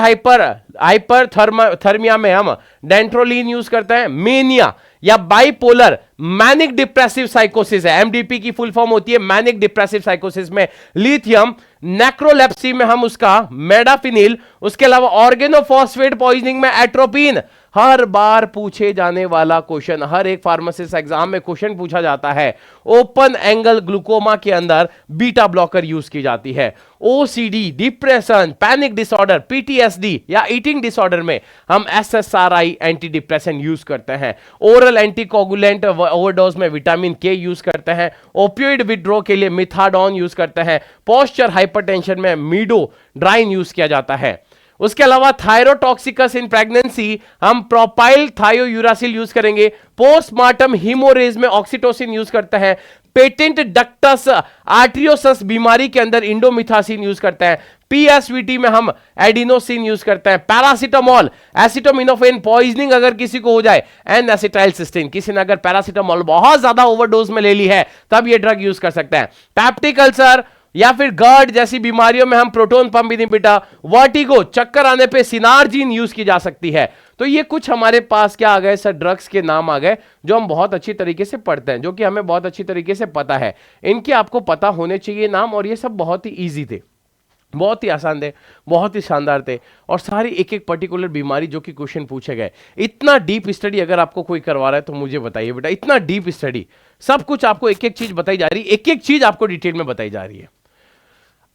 हाइपरथर्मिया में हम डेंट्रोलिन यूज करते हैं। मेनिया या बाइपोलर मैनिक डिप्रेसिव साइकोसिस है, एमडीपी की फुल फॉर्म होती है मैनिक डिप्रेसिव साइकोसिस में लिथियम। नेक्रोलेप्सी में हम उसका मेडाफिनिल। उसके अलावा ऑर्गेनोफॉस्फेट पॉइजनिंग में एट्रोपिन। हर बार पूछे जाने वाला क्वेश्चन, हर एक फार्मासिस्ट एग्जाम में क्वेश्चन पूछा जाता है, ओपन एंगल ग्लूकोमा के अंदर बीटा ब्लॉकर यूज की जाती है। OCD, depression, panic disorder, PTSD या ईटिंग डिसऑर्डर में हम एसएसआरआई एंटी डिप्रेशन यूज करते हैं। ओरल एंटीकोगुलेंट ओवरडोज में विटामिन के यूज करते हैं। ओपियोइड विड्रॉ के लिए मिथाडोन यूज करते हैं। पोस्चर हाइपरटेंशन में मीडोड्राइन यूज किया जाता है। उसके अलावा थायरोटॉक्सिकस इन प्रेगनेंसी हम प्रोपाइल थायोयूरासिल यूज करेंगे। पोस्टमार्टम हीमोरेज में ऑक्सीटोसिन यूज करते हैं। पेटेंट डक्टस आर्ट्रियोसस बीमारी के अंदर इंडोमिथासिन यूज करते हैं। पीएसवीटी में हम एडिनोसिन यूज करते हैं। पैरासिटामोल, एसिटामिनोफेन पॉइजनिंग अगर किसी को हो जाए, एन एसिटाइलसिस्टीन, किसी ने अगर पैरासिटामोल बहुत ज्यादा ओवरडोज में ले ली है तब ये ड्रग यूज कर सकते हैं। पैप्टिक अल्सर या फिर गर्ड जैसी बीमारियों में हम प्रोटोन पंप इनहिबिटर। वर्टिगो, चक्कर आने पे सिनार्जिन यूज की जा सकती है। तो ये कुछ हमारे पास क्या आ गए सर, ड्रग्स के नाम आ गए जो हम बहुत अच्छी तरीके से पढ़ते हैं, जो कि हमें बहुत अच्छी तरीके से पता है। इनके आपको पता होने चाहिए नाम, और ये सब बहुत ही ईजी थे, बहुत ही आसान थे, बहुत ही शानदार थे, और सारी एक एक पर्टिकुलर बीमारी जो कि क्वेश्चन पूछे गए। इतना डीप स्टडी अगर आपको कोई करवा रहा है तो मुझे बताइए बेटा, इतना डीप स्टडी, सब कुछ आपको एक एक चीज बताई जा रही है, एक एक चीज आपको डिटेल में बताई जा रही है।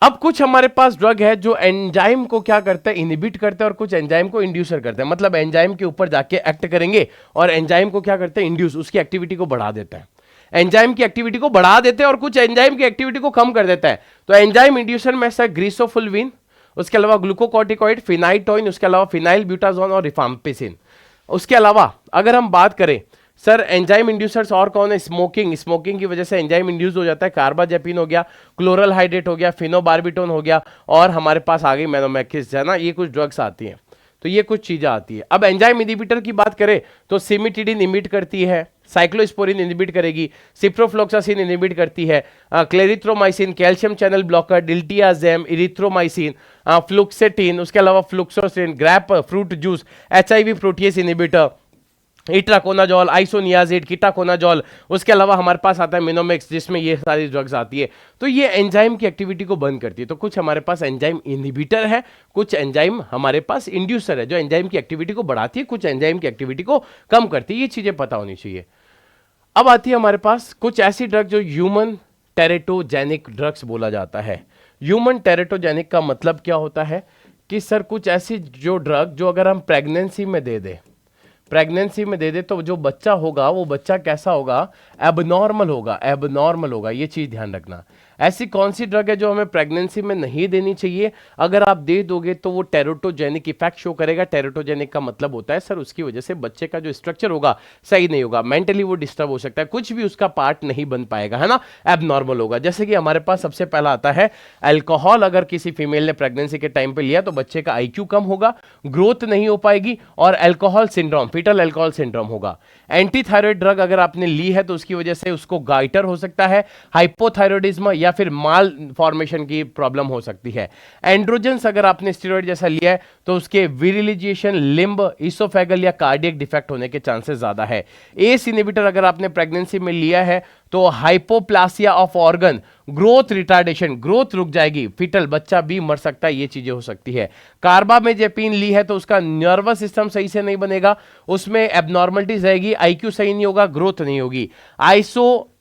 अब कुछ हमारे पास ड्रग है जो एंजाइम को क्या करते हैं, इनहिबिट करते हैं, और कुछ एंजाइम को इंड्यूसर करते हैं। मतलब एंजाइम के ऊपर जाके एक्ट करेंगे और एंजाइम को क्या करते हैं, इंड्यूस, उसकी एक्टिविटी को बढ़ा देते हैं। एंजाइम की एक्टिविटी को बढ़ा देते हैं और कुछ एंजाइम की एक्टिविटी को कम कर देता है। तो एंजाइम इंड्यूसर में सर ग्रीसोफुल्विन, उसके अलावा ग्लूकोकॉर्टिकॉइड, फिनाइटोइन, उसके अलावा फिनाइल ब्यूटाजोन और रिफाम्पिसिन। उसके अलावा अगर हम बात करें सर एंजाइम इंड्यूसर्स और कौन है, स्मोकिंग की वजह से एंजाइम इंड्यूस हो जाता है। कार्बाजेपिन हो गया, क्लोरल हाइड्रेट हो गया, फिनोबार्बिटोन हो गया, और हमारे पास आ गई मैनोमैक्सिस है ना, ये कुछ ड्रग्स आती हैं। तो ये कुछ चीजें आती है। अब एंजाइम इनहिबिटर की बात करें तो सिमिटिडिन इनहिबिट करती है, साइक्लोस्पोरिन इनहिबिट करेगी, सिप्रोफ्लोक्सासिन इनहिबिट करती है, clarithromycin calcium channel blocker, diltiazem, erythromycin, fluoxetine, उसके अलावा फ्लुक्सोसिन, grapefruit juice, HIV protease inhibitor, itraconazole, isoniazid, ketoconazole, उसके अलावा हमारे पास आता है मिनोमिक्स जिसमें ये सारी ड्रग्स आती है। तो ये एंजाइम की एक्टिविटी को बंद करती है। तो कुछ हमारे पास एंजाइम इनहिबिटर है, कुछ एंजाइम हमारे पास इंड्यूसर है जो एंजाइम की एक्टिविटी को बढ़ाती है, कुछ एंजाइम की एक्टिविटी को कम करती है। ये चीजें पता होनी चाहिए। अब आती है हमारे पास कुछ ऐसी ड्रग जो ह्यूमन टेरेटोजेनिक ड्रग्स बोला जाता है। ह्यूमन टेरेटोजेनिक का मतलब क्या होता है कि सर कुछ ऐसी जो ड्रग जो अगर हम प्रेगनेंसी में दे दे तो जो बच्चा होगा वो बच्चा कैसा होगा, एबनॉर्मल होगा। ये चीज ध्यान रखना। ऐसी कौन सी ड्रग है जो हमें प्रेगनेंसी में नहीं देनी चाहिए, अगर आप दे दोगे तो वो टेरेटोजेनिक इफेक्ट शो करेगा। टेरेटोजेनिक का मतलब होता है सर उसकी वजह से बच्चे का जो स्ट्रक्चर होगा सही नहीं होगा, मेंटली वो डिस्टर्ब हो सकता है, कुछ भी उसका पार्ट नहीं बन पाएगा, है ना, एबनॉर्मल होगा। जैसे कि हमारे पास सबसे पहला आता है अल्कोहल। अगर किसी फीमेल ने प्रेगनेंसी के टाइम पे लिया तो बच्चे का IQ कम होगा, ग्रोथ नहीं हो पाएगी, और alcohol syndrome, fetal alcohol syndrome होगा। एंटीथायराइड ड्रग अगर आपने ली है तो उसकी वजह से उसको गाइटर हो सकता है, हाइपोथायरॉयडिज्म या फिर माल फॉर्मेशन की प्रॉब्लम हो सकती है। एंड्रोजन्स अगर आपने स्टेरॉइड जैसा लिया है तो उसके विरिलिजेशन, लिम्ब, इसोफेगल या कार्डियक डिफेक्ट होने के चांसेस ज्यादा है। एस इनहिबिटर अगर आपने प्रेगनेंसी में लिया है तो hypoplasia of organ, growth retardation, growth रुक जाएगी, फिटल बच्चा भी मर सकता है, ये चीजें हो सकती है। कार्बामेजेपिन ली है तो उसका नर्वस सिस्टम सही से नहीं बनेगा, उसमें एबनॉर्मलिटीज रहेगी, IQ सही नहीं होगा, ग्रोथ नहीं होगी।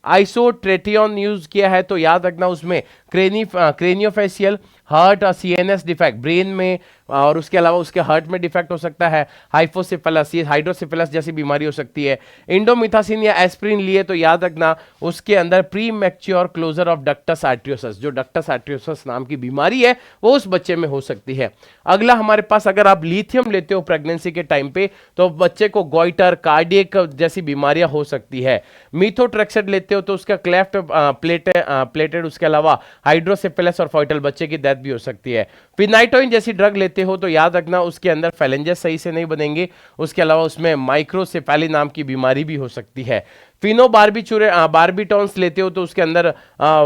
आइसोट्रेटियन यूज किया है तो याद रखना उसमें क्रेनियोफेशियल, हार्ट और सीएनएस डिफेक्ट ब्रेन में और उसके अलावा उसके हार्ट में डिफेक्ट हो सकता है, हाइपोसिफिलस, ये हाइड्रोसिफिलस जैसी बीमारी हो सकती है। इंडोमिथासिन या एस्प्रिन लिए तो याद रखना उसके अंदर premature closure of ductus arteriosus, जो डक्टस आर्टरियोसस नाम की बीमारी है वो उस बच्चे में हो सकती है। अगला हमारे पास अगर आप लिथियम लेते हो प्रेगनेंसी के टाइम पे तो बच्चे को गोइटर, कार्डियक जैसी बीमारियां हो सकती है। मीथोट्रेक्सेट लेते हो तो उसका क्लेफ्ट प्लेटेड, उसके अलावा हाइड्रोसिफिलस और फॉइटल बच्चे की डेथ भी हो सकती है। फिनाइटोइन जैसी ड्रग लेते हो तो याद रखना उसके अंदर फेलेंजेस सही से नहीं बनेंगे, उसके अलावा उसमें माइक्रोसेफेली नाम की बीमारी भी हो सकती है। बार्बिटॉन्स लेते हो तो उसके अंदर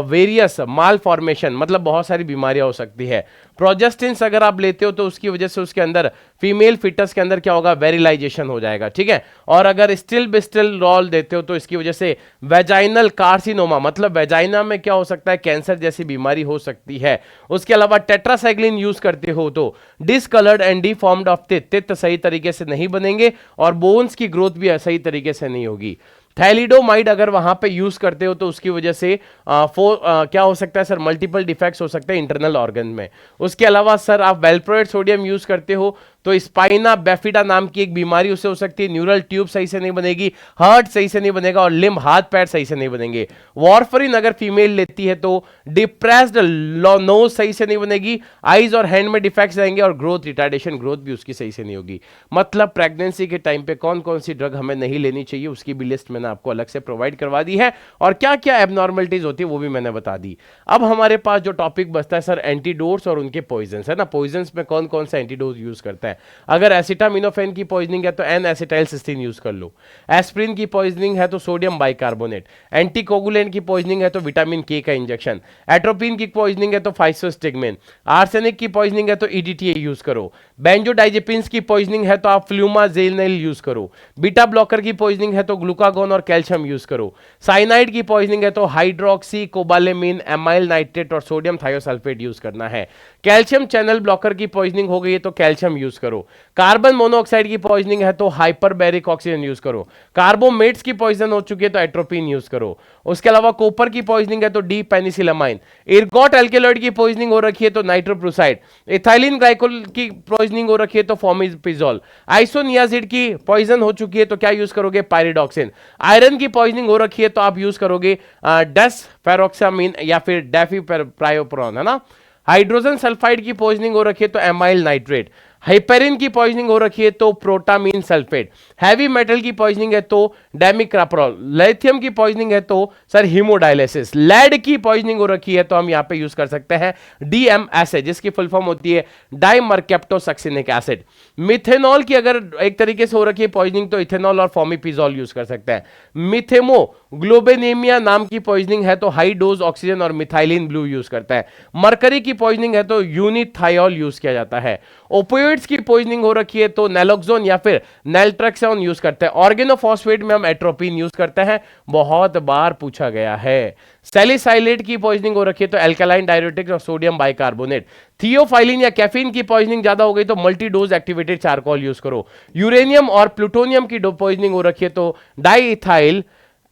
वेरियस माल फॉर्मेशन, मतलब बहुत सारी बीमारियां हो सकती है। प्रोजेस्टिन्स अगर आप लेते हो तो उसकी वजह से उसके अंदर फीमेल फिटस के अंदर क्या होगा, वेरिलाइजेशन हो जाएगा, ठीक है। और अगर स्टिल बिस्टिल रॉल देते हो तो इसकी वजह से वेजाइनल कार्सिनोमा, मतलब वेजाइना में क्या हो सकता है, कैंसर जैसी बीमारी हो सकती है। उसके अलावा टेट्रासाइक्लिन यूज करते हो तो discoloured and deformed of teeth सही तरीके से नहीं बनेंगे और बोन्स की ग्रोथ भी सही तरीके से नहीं होगी। थैलिडोमाइड अगर वहां पे यूज करते हो तो उसकी वजह से क्या हो सकता है सर, मल्टीपल डिफेक्ट्स हो सकते हैं इंटरनल ऑर्गन में। उसके अलावा सर आप वेल्प्रोएट सोडियम यूज करते हो तो स्पाइना बेफिडा नाम की एक बीमारी उससे हो सकती है, न्यूरल ट्यूब सही से नहीं बनेगी, हार्ट सही से नहीं बनेगा और लिम्ब, हाथ पैर सही से नहीं बनेंगे। वार्फरिन अगर फीमेल लेती है तो डिप्रेस्ड नोज सही से नहीं बनेगी, आईज और हैंड में डिफेक्ट्स रहेंगे और ग्रोथ रिटार्डेशन, ग्रोथ भी उसकी सही से नहीं होगी। मतलब प्रेगनेंसी के टाइम पे कौन कौन सी ड्रग हमें नहीं लेनी चाहिए उसकी भी लिस्ट मैंने आपको अलग से प्रोवाइड करवा दी है और क्या क्या एबनॉर्मलिटीज होती है वो भी मैंने बता दी। अब हमारे पास जो टॉपिक बचता है सर एंटीडोट्स और उनके पॉइजन्स है ना, पॉइजन्स में कौन कौन सा एंटीडोट यूज करता है। अगर एसिटामिनोफेन की पॉइजनिंग है तो एन एसिटाइल सिस्टीन यूज कर लो, एस्प्रिन की पॉइजनिंग है तो सोडियम बाइकार्बोनेट, एंटीकोगुलेंट की पॉइजनिंग है तो विटामिन के का इंजेक्शन, एट्रोपिन की पॉइजनिंग है तो फाइसोस्टिगमेन, आर्सेनिक की पॉइजनिंग है तो ईडीटीए यूज करो, बेंजोडाइजेपिन्स की पॉइजनिंग है तो आप फ्लूमाजेनिल यूज करो, बीटा ब्लॉकर की पॉइजनिंग है तो ग्लूकागोन और कैल्शियम यूज करो, साइनाइड की पॉइजनिंग है तो हाइड्रोक्सी कोबालेमिन, एमाइल नाइट्रेट और सोडियम थायोसल्फेट यूज करना है। कैल्शियम चैनल ब्लॉकर की पॉइजनिंग हो गई है तो कैल्शियम यूज करो। कार्बन मोनोऑक्साइड की पॉइजनिंग है तो हाइपरबैरिक ऑक्सीजन यूज करो। कार्बोमेट्स की पॉइजन हो चुकी है तो एट्रोपिन यूज करो। उसके अलावा कॉपर की पॉइजनिंग है तो डी पेनिसिलामाइन, इर्गोट एल्केलॉइड की पॉइजनिंग हो रखी है तो नाइट्रोप्रोसाइड, इथाइलिन ग्लाइकोल की पॉइजनिंग हो रखी है तो फॉर्मिपिजोल, आइसोनियाजिड की पॉइजन हो चुकी है तो क्या यूज करोगे, पायरिडॉक्सिन, आयरन की पॉइजनिंग हो रखी है तो आप यूज करोगे डेसफेरोक्सामिन या फिर डेफिप्रायोप्रोन, है ना। हाइड्रोजन सल्फाइड की पॉइजनिंग हो रखी है तो एमाइल नाइट्रेट, हाइपेरिन की पॉइजनिंग हो रखी है तो प्रोटामीन सल्फेट, हैवी मेटल की पॉइजनिंग है तो डेमिक्राप्रोल, लिथियम की पॉइजनिंग है तो सर हीमोडायलिसिस, लेड की पॉइजनिंग हो रखी है तो हम यहां पे यूज कर सकते हैं डीएमएसए जिसकी फुल फॉर्म होती है डाइमरकेप्टोसक्सिनिक एसिड। मिथेनॉल की अगर एक तरीके से हो रखी है पॉइजनिंग तो इथेनॉल और फॉर्मिपिजोल यूज कर सकते हैं। मिथेमो ग्लोबेनेमिया नाम की पॉइजनिंग है तो हाई डोज ऑक्सीजन और मिथाइलिन ब्लू यूज करता है। मरकरी की पॉइजनिंग है तो यूनिथायोल यूज किया जाता है। ओपियोइड्स की पॉइजनिंग हो रखी है तो नैलोक्सोन या फिर नैल्ट्रेक्सोन यूज करते हैं। ऑर्गेनोफॉस्फेट में हम एट्रोपिन यूज करते हैं, बहुत बार पूछा गया है। सैलिसाइलेट की पॉइजनिंग हो रखी है तो एल्कालाइन डायरेटिक्स और सोडियम बाइकार्बोनेट। थियोफाइलिन या कैफीन की पॉइजनिंग ज्यादा हो गई तो multi dose activated charcoal use करो। यूरेनियम और प्लूटोनियम की पॉइजनिंग हो रखी है तो डाइइथाइल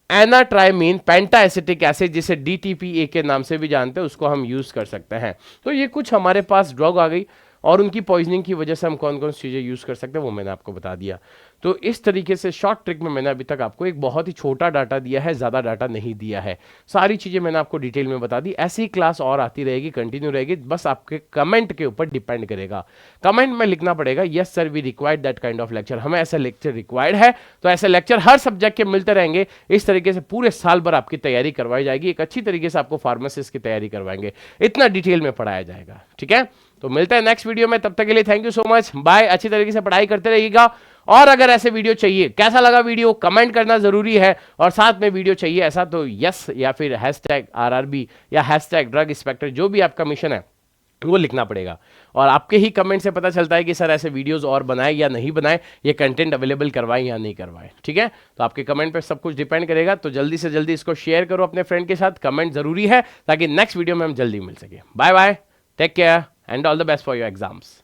एनाट्राइमीन पेंटा एसिटिक एसिड जिसे डीटीपीए के नाम से भी जानते हैं उसको हम यूज कर सकते हैं। तो ये कुछ हमारे पास ड्रग आ गई और उनकी पॉइजनिंग की वजह से हम कौन कौन सी चीजें यूज कर सकते हैं वो मैंने आपको बता दिया। तो इस तरीके से शॉर्ट ट्रिक में मैंने अभी तक आपको एक बहुत ही छोटा डाटा दिया है, ज्यादा डाटा नहीं दिया है, सारी चीजें मैंने आपको डिटेल में बता दी। ऐसी क्लास और आती रहेगी, कंटिन्यू रहेगी, बस आपके कमेंट के ऊपर डिपेंड करेगा। कमेंट में लिखना पड़ेगा yes sir we required that kind of lecture, हमें ऐसा लेक्चर रिक्वायर्ड है। तो ऐसे लेक्चर हर सब्जेक्ट के मिलते रहेंगे। इस तरीके से पूरे साल भर आपकी तैयारी करवाई जाएगी, एक अच्छी तरीके से आपको फार्मासिस्ट की तैयारी करवाएंगे, इतना डिटेल में पढ़ाया जाएगा। ठीक है, तो मिलते हैं नेक्स्ट वीडियो में, तब तक के लिए thank you so much, bye. अच्छी तरीके से पढ़ाई करते रहिएगा और अगर ऐसे वीडियो चाहिए, कैसा लगा वीडियो कमेंट करना जरूरी है, और साथ में वीडियो चाहिए ऐसा तो यस या फिर #RRB या #ड्रग इंस्पेक्टर जो भी आपका मिशन है वो लिखना पड़ेगा। और आपके ही कमेंट से पता चलता है कि सर ऐसे वीडियोस और बनाए या नहीं बनाए, ये कंटेंट अवेलेबल करवाएं या नहीं करवाएं। ठीक है, तो आपके कमेंट पे सब कुछ डिपेंड करेगा। तो जल्दी से जल्दी इसको शेयर करो अपने फ्रेंड के साथ, कमेंट जरूरी है ताकि नेक्स्ट वीडियो में हम जल्दी मिल सके। Bye bye, take care and all the best for your exams.